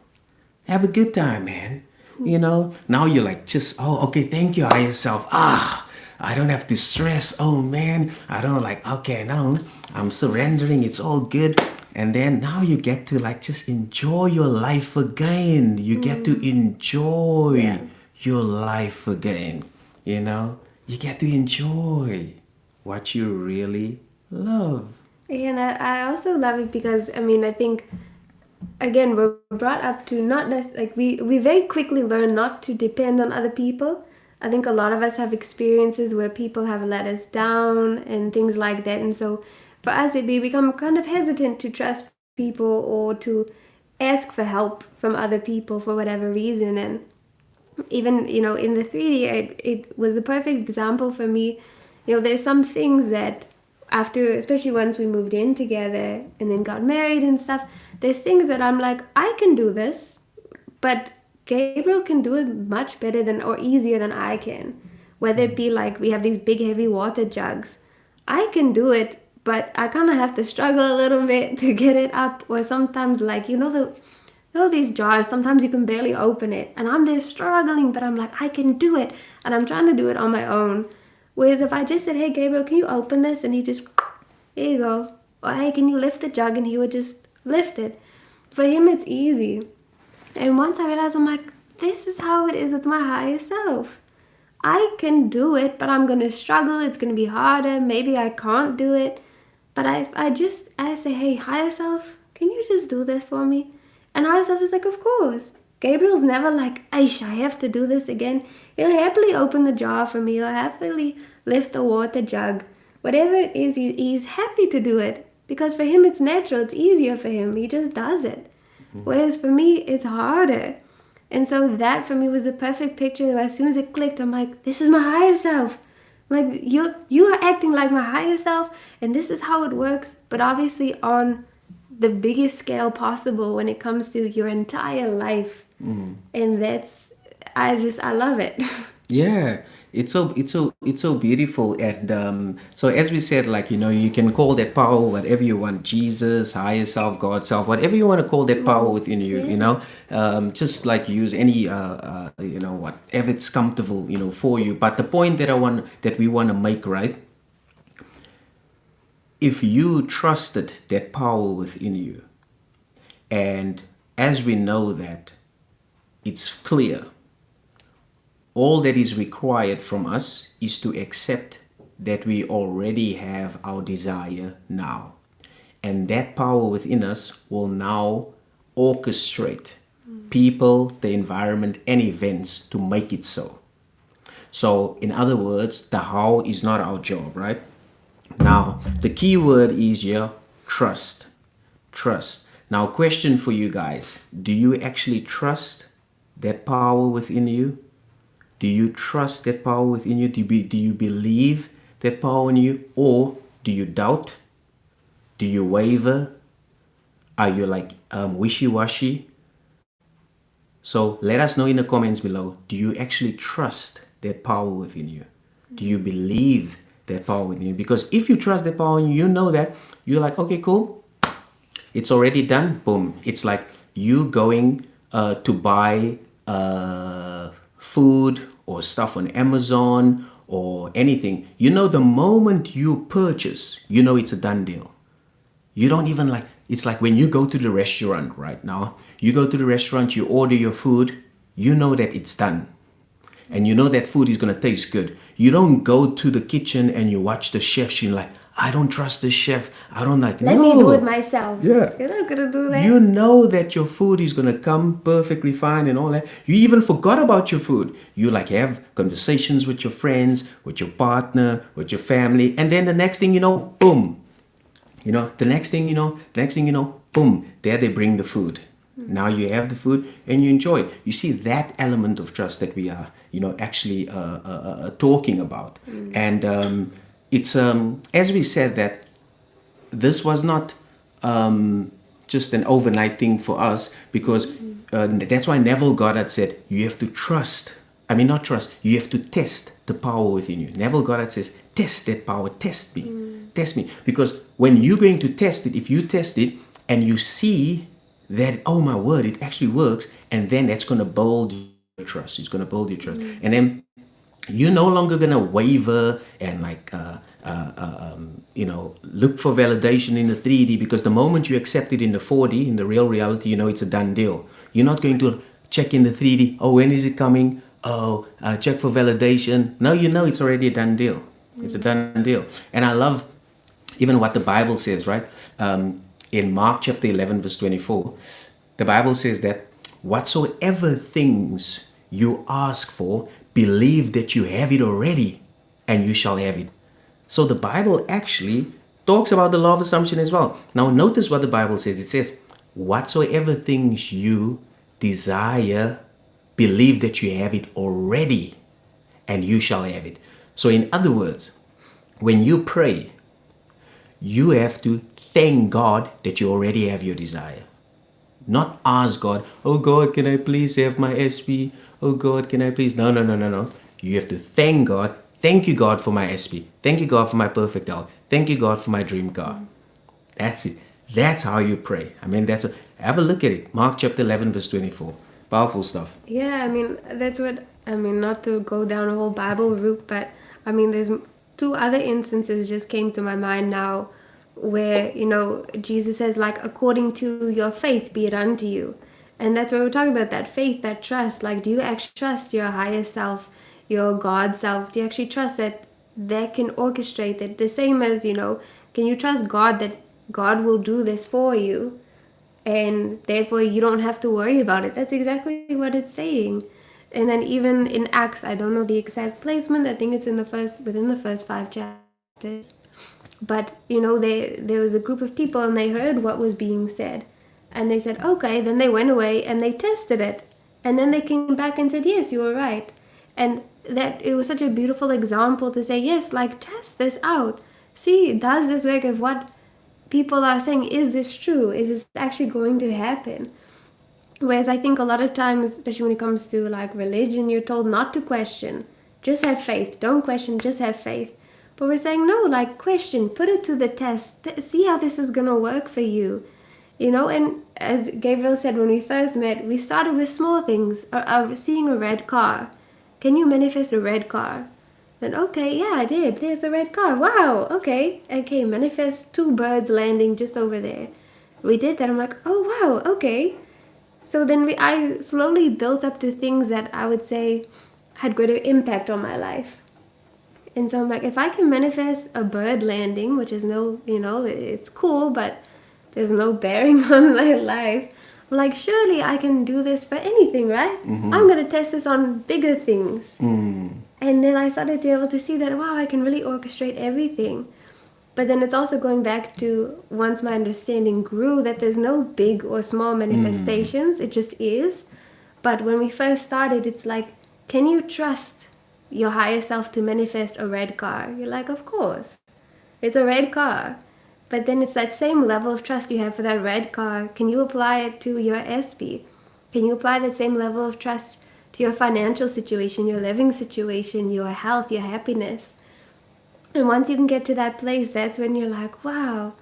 Have a good time, man. Now you're like, okay, thank you, higher self. I don't have to stress. Oh man, I don't okay, now I'm surrendering. It's all good. And then now you get to just enjoy your life again. You get to enjoy your life again. You get to enjoy what you really love. And I also love it because, I think, again, we're brought up to not necessarily, we very quickly learn not to depend on other people. I think a lot of us have experiences where people have let us down and things like that. And so for us, we become kind of hesitant to trust people or to ask for help from other people for whatever reason. And even, in the 3D, it was the perfect example for me. There's some things that after, especially once we moved in together and then got married and stuff, there's things that I'm like, I can do this, but Gabriel can do it much better than or easier than I can. Whether it be like we have these big heavy water jugs, I can do it, but I kind of have to struggle a little bit to get it up. Or sometimes, like, these jars, sometimes you can barely open it, and I'm there struggling, but I'm like, I can do it, and I'm trying to do it on my own. Whereas if I just said, hey Gabriel, can you open this? And he just, here you go. Or hey, can you lift the jug? And he would just lift it. For him, it's easy. And once I realized, I'm like, this is how it is with my higher self. I can do it, but I'm going to struggle. It's going to be harder. Maybe I can't do it. But I say, hey, higher self, can you just do this for me? And higher self is like, of course. Gabriel's never like, Aish, I have to do this again. He'll happily open the jar for me. He'll happily lift the water jug. Whatever it is, he's happy to do it. Because for him, it's natural. It's easier for him. He just does it. Whereas for me, it's harder. And so that for me was the perfect picture. As soon as it clicked, I'm like, this is my higher self. I'm like, you are acting like my higher self, and this is how it works. But obviously on the biggest scale possible when it comes to your entire life. And that's, I love it. Yeah, it's so beautiful. And so as we said, like, you can call that power whatever you want, Jesus, higher self, God self, whatever you want to call that power within you. Just like use any whatever it's comfortable for you. But the point that we want to make, right, if you trusted that power within you, and as we know that it's clear, all that is required from us is to accept that we already have our desire now. And that power within us will now orchestrate people, the environment, and events to make it so. So, in other words, the how is not our job, right? Now, the key word is here, trust. Trust. Now, question for you guys. Do you actually trust that power within you? Do you trust that power within you? Do you believe that power in you? Or do you doubt? Do you waver? Are you like wishy-washy? So let us know in the comments below. Do you actually trust that power within you? Do you believe that power within you? Because if you trust that power in you, you know that you're like, okay, cool. It's already done. Boom. It's like you going to buy food or stuff on Amazon or anything. The moment you purchase, it's a done deal. You don't even like, it's like when you go to the restaurant right now, you go to the restaurant, you order your food, you know that it's done. And you know that food is going to taste good. You don't go to the kitchen and you watch the chef. You're like, I don't trust the chef. I don't like, Let me do it myself. Yeah. You're not going to do that. You know that your food is going to come perfectly fine and all that. You even forgot about your food. You like have conversations with your friends, with your partner, with your family. And then the next thing you know, boom. The next thing you know, boom, there they bring the food. Now you have the food and you enjoy it. You see that element of trust that we are, actually talking about. And it's, as we said, that this was not just an overnight thing for us, because that's why Neville Goddard said, you have to trust. Not trust, you have to test the power within you. Neville Goddard says, test that power, test me, test me. Because when you're going to test it, if you test it and you see that, oh my word, it actually works, and then that's going to build your trust. It's going to build your trust. And then you're no longer going to waver and like, look for validation in the 3D, because the moment you accept it in the 4D, in the real reality, it's a done deal. You're not going to check in the 3D. Oh, when is it coming? Oh, check for validation. No, it's already a done deal. It's a done deal. And I love even what the Bible says, right? In Mark chapter 11, verse 24, the Bible says that whatsoever things you ask for, believe that you have it already and you shall have it. So the Bible actually talks about the law of assumption as well. Now notice what the Bible says. It says, whatsoever things you desire, believe that you have it already, and you shall have it. So in other words, when you pray, you have to thank God that you already have your desire. Not ask God, oh God, can I please have my SP? Oh God, can I please? No. You have to thank God. Thank you, God, for my SP. Thank you, God, for my perfect health. Thank you, God, for my dream car. That's it. That's how you pray. I mean, have a look at it. Mark chapter 11, verse 24. Powerful stuff. Yeah, I mean, that's what, I mean, not to go down a whole Bible route, but I mean, there's two other instances just came to my mind now where, you know, Jesus says, like, according to your faith be it unto you. And that's what we're talking about, that faith, that trust. Like, do you actually trust your higher self, your God self? Do you actually trust that that can orchestrate it? The same as, you know, can you trust God that God will do this for you? And therefore you don't have to worry about it. That's exactly what it's saying. And then even in Acts, I don't know the exact placement, I think it's in within the first 5 chapters, but you know, there was a group of people and they heard what was being said and they said okay, then they went away and they tested it, and then they came back and said yes, you were right. And that it was such a beautiful example to say, yes, like, test this out, see, does this work? Of what people are saying, is this true? Is this actually going to happen? Whereas I think a lot of times, especially when it comes to like religion, you're told not to question, just have faith, don't question, just have faith. But we're saying no, like, question, put it to the test, see how this is gonna work for you, you know. And as Gabriel said when we first met, we started with small things. Seeing a red car, can you manifest a red car? And okay, yeah, I did. There's a red car. Wow, okay. Manifest 2 birds landing just over there. We did that. I'm like, oh wow, okay. So then I slowly built up to things that I would say had greater impact on my life. And so I'm like, if I can manifest a bird landing, which is no, you know, it's cool, but there's no bearing on my life. I'm like, surely I can do this for anything, right? Mm-hmm. I'm going to test this on bigger things. And then I started to be able to see that, wow, I can really orchestrate everything. But then it's also going back to, once my understanding grew, that there's no big or small manifestations. It just is. But when we first started, it's like, can you trust your higher self to manifest a red car? You're like, of course. It's a red car. But then it's that same level of trust you have for that red car. Can you apply it to your SP? Can you apply that same level of trust to your financial situation, your living situation, your health, your happiness? And once you can get to that place, that's when you're like, wow,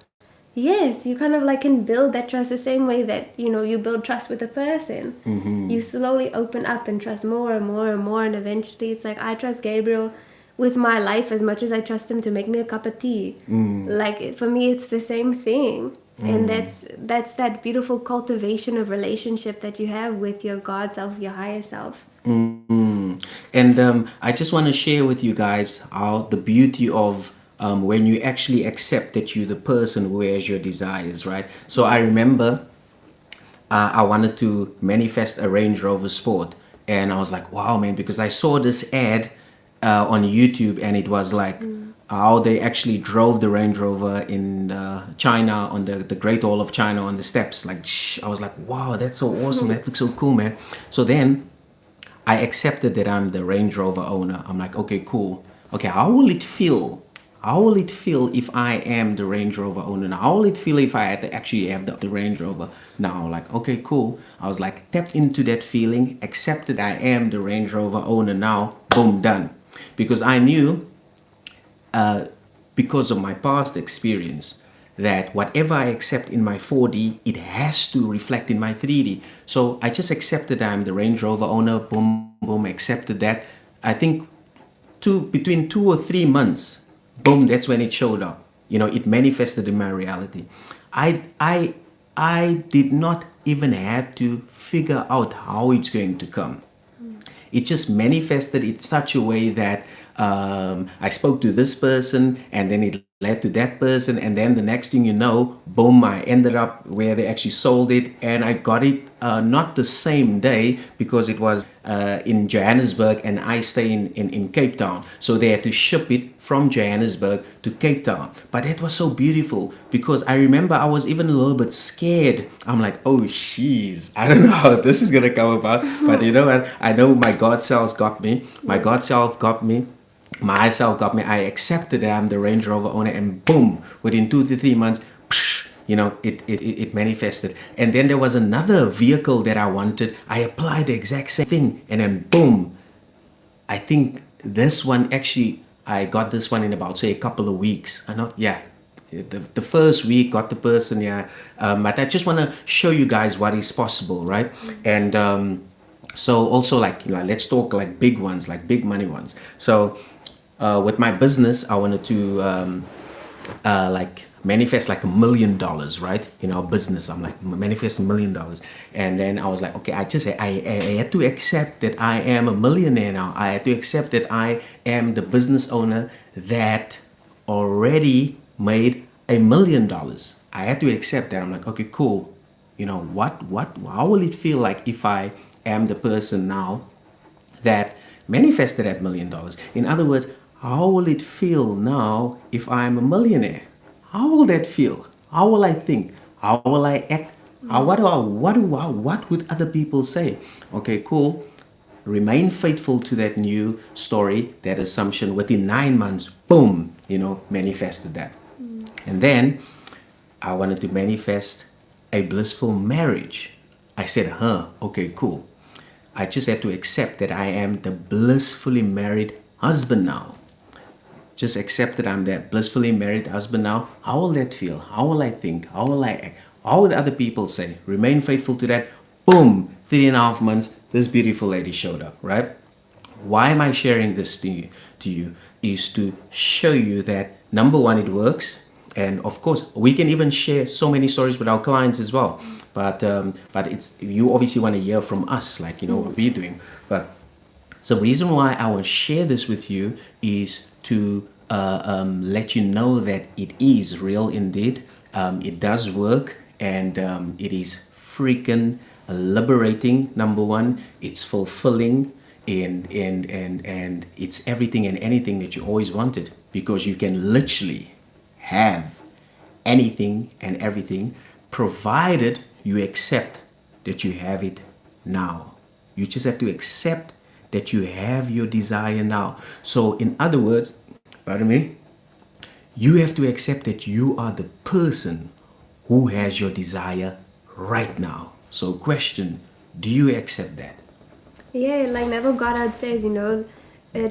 yes, you kind of like can build that trust the same way that, you know, you build trust with a person. Mm-hmm. You slowly open up and trust more and more and more. And eventually it's like, I trust Gabriel with my life as much as I trust him to make me a cup of tea. Like, for me, it's the same thing. And that's that beautiful cultivation of relationship that you have with your God self, your higher self. And I just want to share with you guys how the beauty of when you actually accept that you're the person who has your desires, right? So I remember I wanted to manifest a Range Rover Sport, and I was like, wow, man, because I saw this ad on YouTube, and it was like how they actually drove the Range Rover in China, on the Great Wall of China, on the steps. Like, I was like, wow, that's so awesome. That looks so cool, man. So then I accepted that I'm the Range Rover owner. I'm like, okay, cool. Okay, how will it feel? How will it feel if I am the Range Rover owner? Now, how will it feel if I had to actually have the Range Rover? Now, like, okay, cool. I was like, tap into that feeling, accept that I am the Range Rover owner now, boom, done. Because I knew, because of my past experience, that whatever I accept in my 4D, it has to reflect in my 3D. So I just accepted I'm the Range Rover owner, boom, boom, accepted that. I think between 2 or 3 months, boom, that's when it showed up. You know, it manifested in my reality. I did not even have to figure out how it's going to come. It just manifested in such a way that I spoke to this person, and then it led to that person, and then the next thing you know, boom, I ended up where they actually sold it, and I got it not the same day, because it was in Johannesburg and I stay in Cape Town. So they had to ship it from Johannesburg to Cape Town. But that was so beautiful because I remember I was even a little bit scared. I'm like, oh, jeez, I don't know how this is going to come about. But you know what? I know my God self got me. My God self got me. Myself got me. I accepted that I'm the Range Rover owner, and boom, within 2 to 3 months, you know, it manifested. And then there was another vehicle that I wanted. I applied the exact same thing, and then boom, I think this one actually, I got this one in about, say, a couple of weeks. The first week got the person, but I just want to show you guys what is possible, right? And so also, like, you know, let's talk like big ones, like big money ones. So with my business, I wanted to like manifest like $1 million, right? In our business, I'm like, manifest $1 million. And then I was like, okay, I had to accept that I am a millionaire now. I had to accept that I am the business owner that already made $1 million. I had to accept that. I'm like, okay, cool. You know, how will it feel like if I am the person now that manifested that $1 million? In other words, how will it feel now if I'm a millionaire? How will that feel? How will I think? How will I act? What would other people say? Okay, cool. Remain faithful to that new story, that assumption. Within 9 months, boom, you know, manifested that. And then I wanted to manifest a blissful marriage. I said, okay, cool. I just had to accept that I am the blissfully married husband now. Just accept that I'm that blissfully married husband now. How will that feel? How will I think? How will I act? How will other people say? Remain faithful to that. Boom, 3.5 months, this beautiful lady showed up, right? Why am I sharing this to you? Is to show you that, number one, it works. And of course, we can even share so many stories with our clients as well. But it's, you obviously want to hear from us, like, you know, what we're doing. But so the reason why I will share this with you is to let you know that it is real indeed. It does work, and it is freaking liberating. Number one, it's fulfilling, and it's everything and anything that you always wanted, because you can literally have anything and everything, provided you accept that you have it now. You just have to accept that you have your desire now. So in other words, pardon me, you have to accept that you are the person who has your desire right now. So question, do you accept that? Yeah, like Neville Goddard says, you know,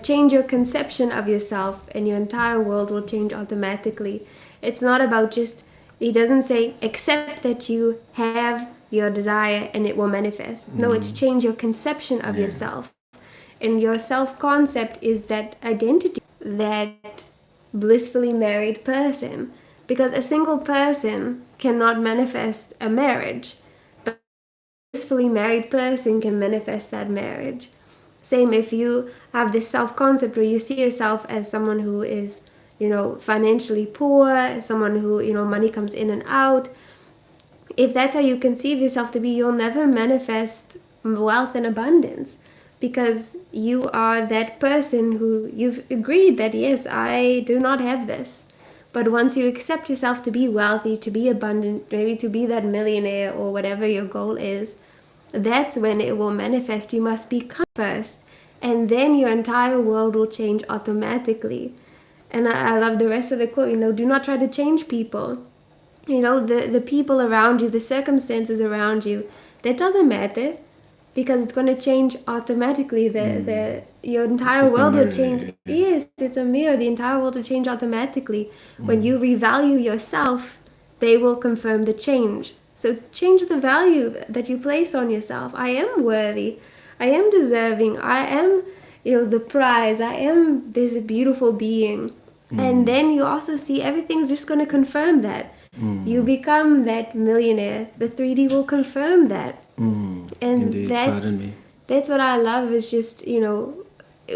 change your conception of yourself and your entire world will change automatically. It's not about just, he doesn't say accept that you have your desire and it will manifest. No, it's change your conception of yourself. And your self-concept is that identity, that blissfully married person. Because a single person cannot manifest a marriage, but a blissfully married person can manifest that marriage. Same if you have this self-concept where you see yourself as someone who is, you know, financially poor, someone who, you know, money comes in and out. If that's how you conceive yourself to be, you'll never manifest wealth and abundance, because you are that person who you've agreed that, yes, I do not have this. But once you accept yourself to be wealthy, to be abundant, maybe to be that millionaire or whatever your goal is, that's when it will manifest. You must become first, and then your entire world will change automatically. And I love the rest of the quote, you know, do not try to change people. You know, the people around you, the circumstances around you, that doesn't matter, because it's going to change automatically. Your entire world will change. Yes, it's a mirror. The entire world will change automatically. When you revalue yourself, they will confirm the change. So change the value that you place on yourself. I am worthy. I am deserving. I am, you know, the prize. I am this beautiful being. And then you also see everything's just going to confirm that. You become that millionaire. The 3D will confirm that. And Indeed, that's what I love, is just, you know,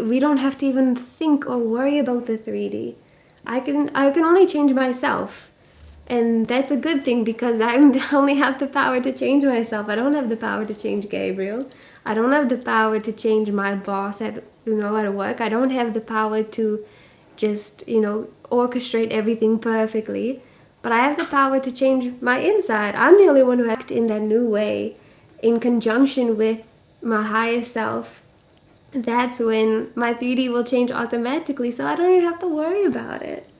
we don't have to even think or worry about the 3D. I can only change myself. And that's a good thing, because I only have the power to change myself. I don't have the power to change Gabriel. I don't have the power to change my boss at work. I don't have the power to just orchestrate everything perfectly, but I have the power to change my inside. I'm the only one who act in that new way in conjunction with my higher self. That's when my 3D will change automatically, so I don't even have to worry about it.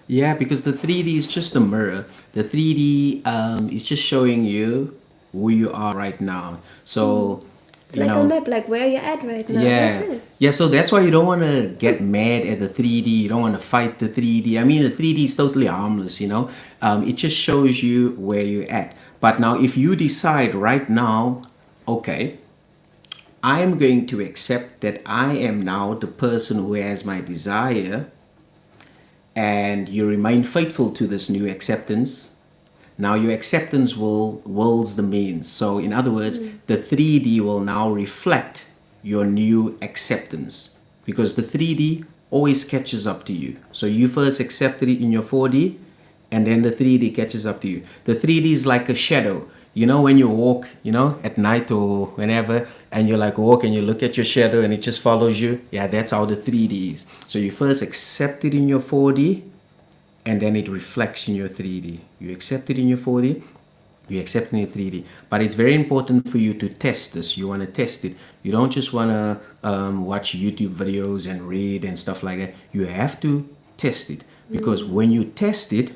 Yeah, because the 3D is just a mirror. The 3D is just showing you who you are right now. So, It's like a map, like where you're at right now. yeah. That's it. Yeah, so that's why you don't want to get mad at the 3D. You don't want to fight the 3D. I mean, the 3D is totally harmless, It just shows you where you're at. But now, if you decide right now, okay, I am going to accept that I am now the person who has my desire, and you remain faithful to this new acceptance. Now your acceptance wills the means. So in other words, the 3D will now reflect your new acceptance, because the 3D always catches up to you. So you first accepted it in your 4D, and then the 3D catches up to you. The 3D is like a shadow. When you walk, at night or whenever, and you like walk and you look at your shadow and it just follows you. Yeah, that's how the 3D is. So you first accept it in your 4D, and then it reflects in your 3D. You accept it in your 4D, you accept it in your 3D. But it's very important for you to test this. You want to test it. You don't just want to watch YouTube videos and read and stuff like that. You have to test it, because when you test it,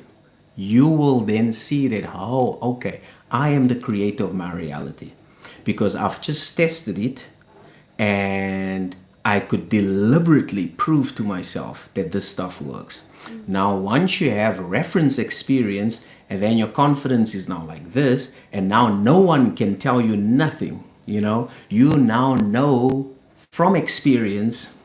you will then see that, oh, okay, I am the creator of my reality, because I've just tested it and I could deliberately prove to myself that this stuff works. Now, once you have reference experience, and then your confidence is now like this, and now no one can tell you nothing, you now know from experience,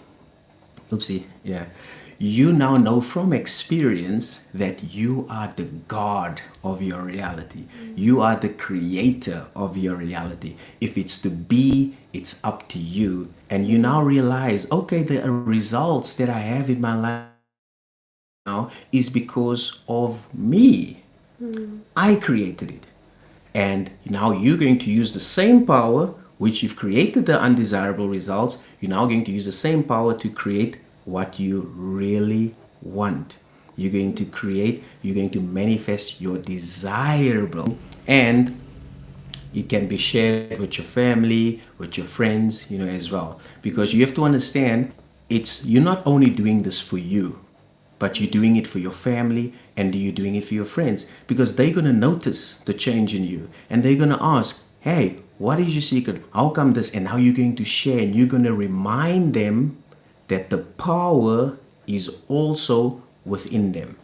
you now know from experience that you are the God of your reality. You are the creator of your reality. If it's to be, it's up to you. And you now realize, okay, the results that I have in my life now is because of me. I created it. And now you're going to use the same power, which you've created the undesirable results. You're now going to use the same power to create what you really want. You're going to manifest your desirable, and it can be shared with your family, with your friends, as well. Because you have to understand, you're not only doing this for you, but you're doing it for your family, and you're doing it for your friends, because they're going to notice the change in you, and they're going to ask, hey, what is your secret? How come this? And now you're going to share, and you're going to remind them that the power is also within them.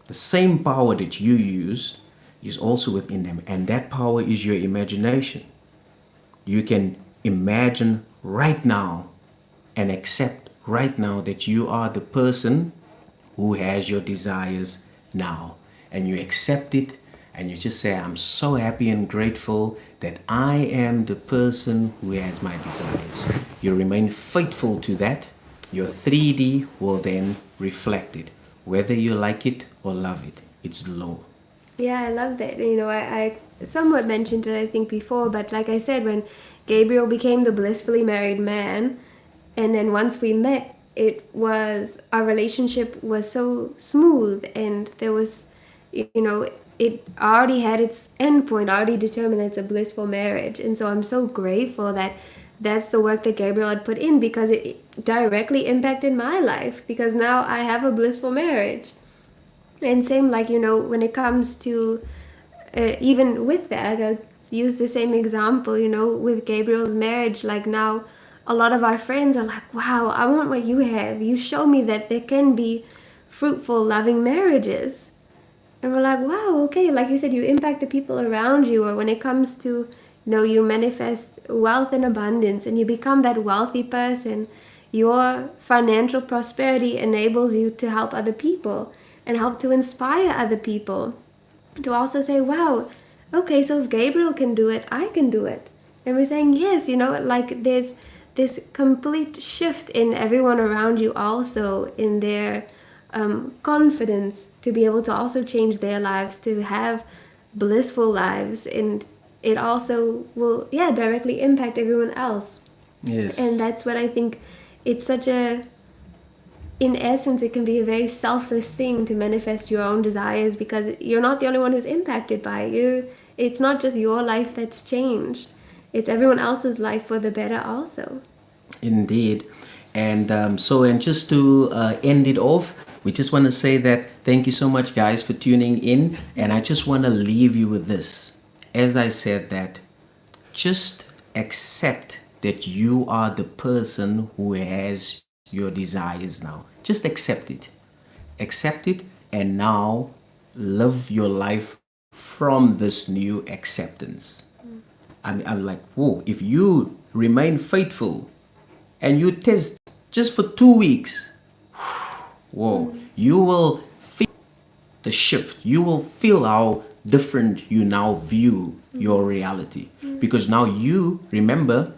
The same power that you use is also within them, and that power is your imagination. You can imagine right now and accept right now that you are the person who has your desires now, and you accept it, and you just say, I'm so happy and grateful that I am the person who has my desires. You remain faithful to that. Your 3D will then reflect it, whether you like it or love it. It's law. Yeah, I love that. I somewhat mentioned it, I think, before, but like I said, when Gabriel became the blissfully married man, and then once we met, our relationship was so smooth, and there was, it already had its endpoint, already determined that it's a blissful marriage. And so I'm so grateful that that's the work that Gabriel had put in, because it directly impacted my life, because now I have a blissful marriage. And same, like, when it comes to even with that, I'll use the same example, with Gabriel's marriage. Like, now a lot of our friends are like, wow, I want what you have. You show me that there can be fruitful, loving marriages. And we're like, wow, okay, like you said, you impact the people around you. Or when it comes to, you manifest wealth and abundance, and you become that wealthy person, your financial prosperity enables you to help other people and help to inspire other people to also say, wow, okay, so if Gabriel can do it, I can do it. And we're saying, yes, like there's this complete shift in everyone around you, also in their confidence to be able to also change their lives, to have blissful lives. And it also will, yeah, directly impact everyone else. Yes. And that's what I think, it's such a, in essence, it can be a very selfless thing to manifest your own desires, because you're not the only one who's impacted by it. It's not just your life that's changed, it's everyone else's life for the better also. Indeed. And and just to end it off, we just want to say that thank you so much, guys, for tuning in. And I just want to leave you with this. As I said, that just accept that you are the person who has your desires now. Just accept it. Accept it, and now live your life from this new acceptance. I'm like, whoa, if you remain faithful and you test just for 2 weeks, whoa, you will feel the shift. You will feel how different you now view your reality. Because now you remember,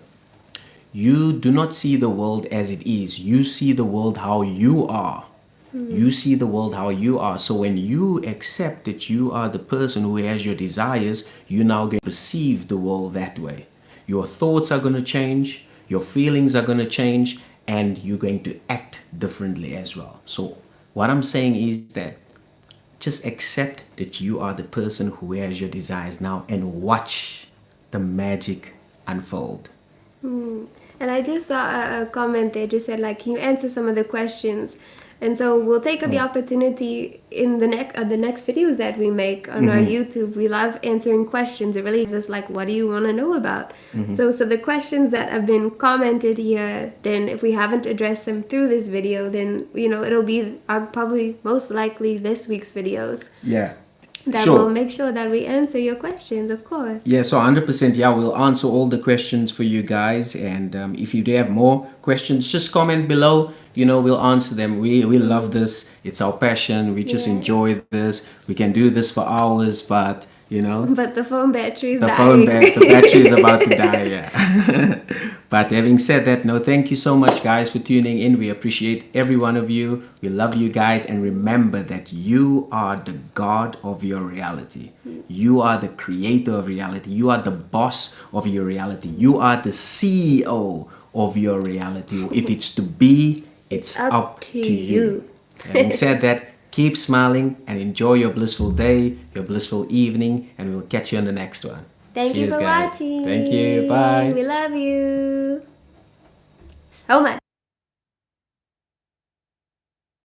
you do not see the world as it is. You see the world how you are. You see the world how you are. So when you accept that you are the person who has your desires, you now going to perceive the world that way. Your thoughts are going to change, your feelings are going to change, and you're going to act differently as well. So what I'm saying is that just accept that you are the person who has your desires now, and watch the magic unfold. And I just saw a comment there, just said like, can you answer some of the questions? And so we'll take the opportunity in the next videos that we make on our YouTube. We love answering questions. It really gives us like, what do you want to know about? So the questions that have been commented here, then if we haven't addressed them through this video, then it'll be probably most likely this week's videos. Yeah. That will make sure that we answer your questions, of course. Yeah, so 100%, yeah, we'll answer all the questions for you guys. And if you do have more questions, just comment below. We'll answer them. We love this. It's our passion. We just enjoy this. We can do this for hours, but But the phone battery is dying. The battery is about to die, yeah. But having said that, thank you so much, guys, for tuning in. We appreciate every one of you. We love you guys. And remember that you are the God of your reality. You are the creator of reality. You are the boss of your reality. You are the CEO of your reality. If it's to be, it's up to you. Having said that, keep smiling and enjoy your blissful day, your blissful evening, and we'll catch you on the next one. Thank you for watching. Thank you. Bye. We love you so much.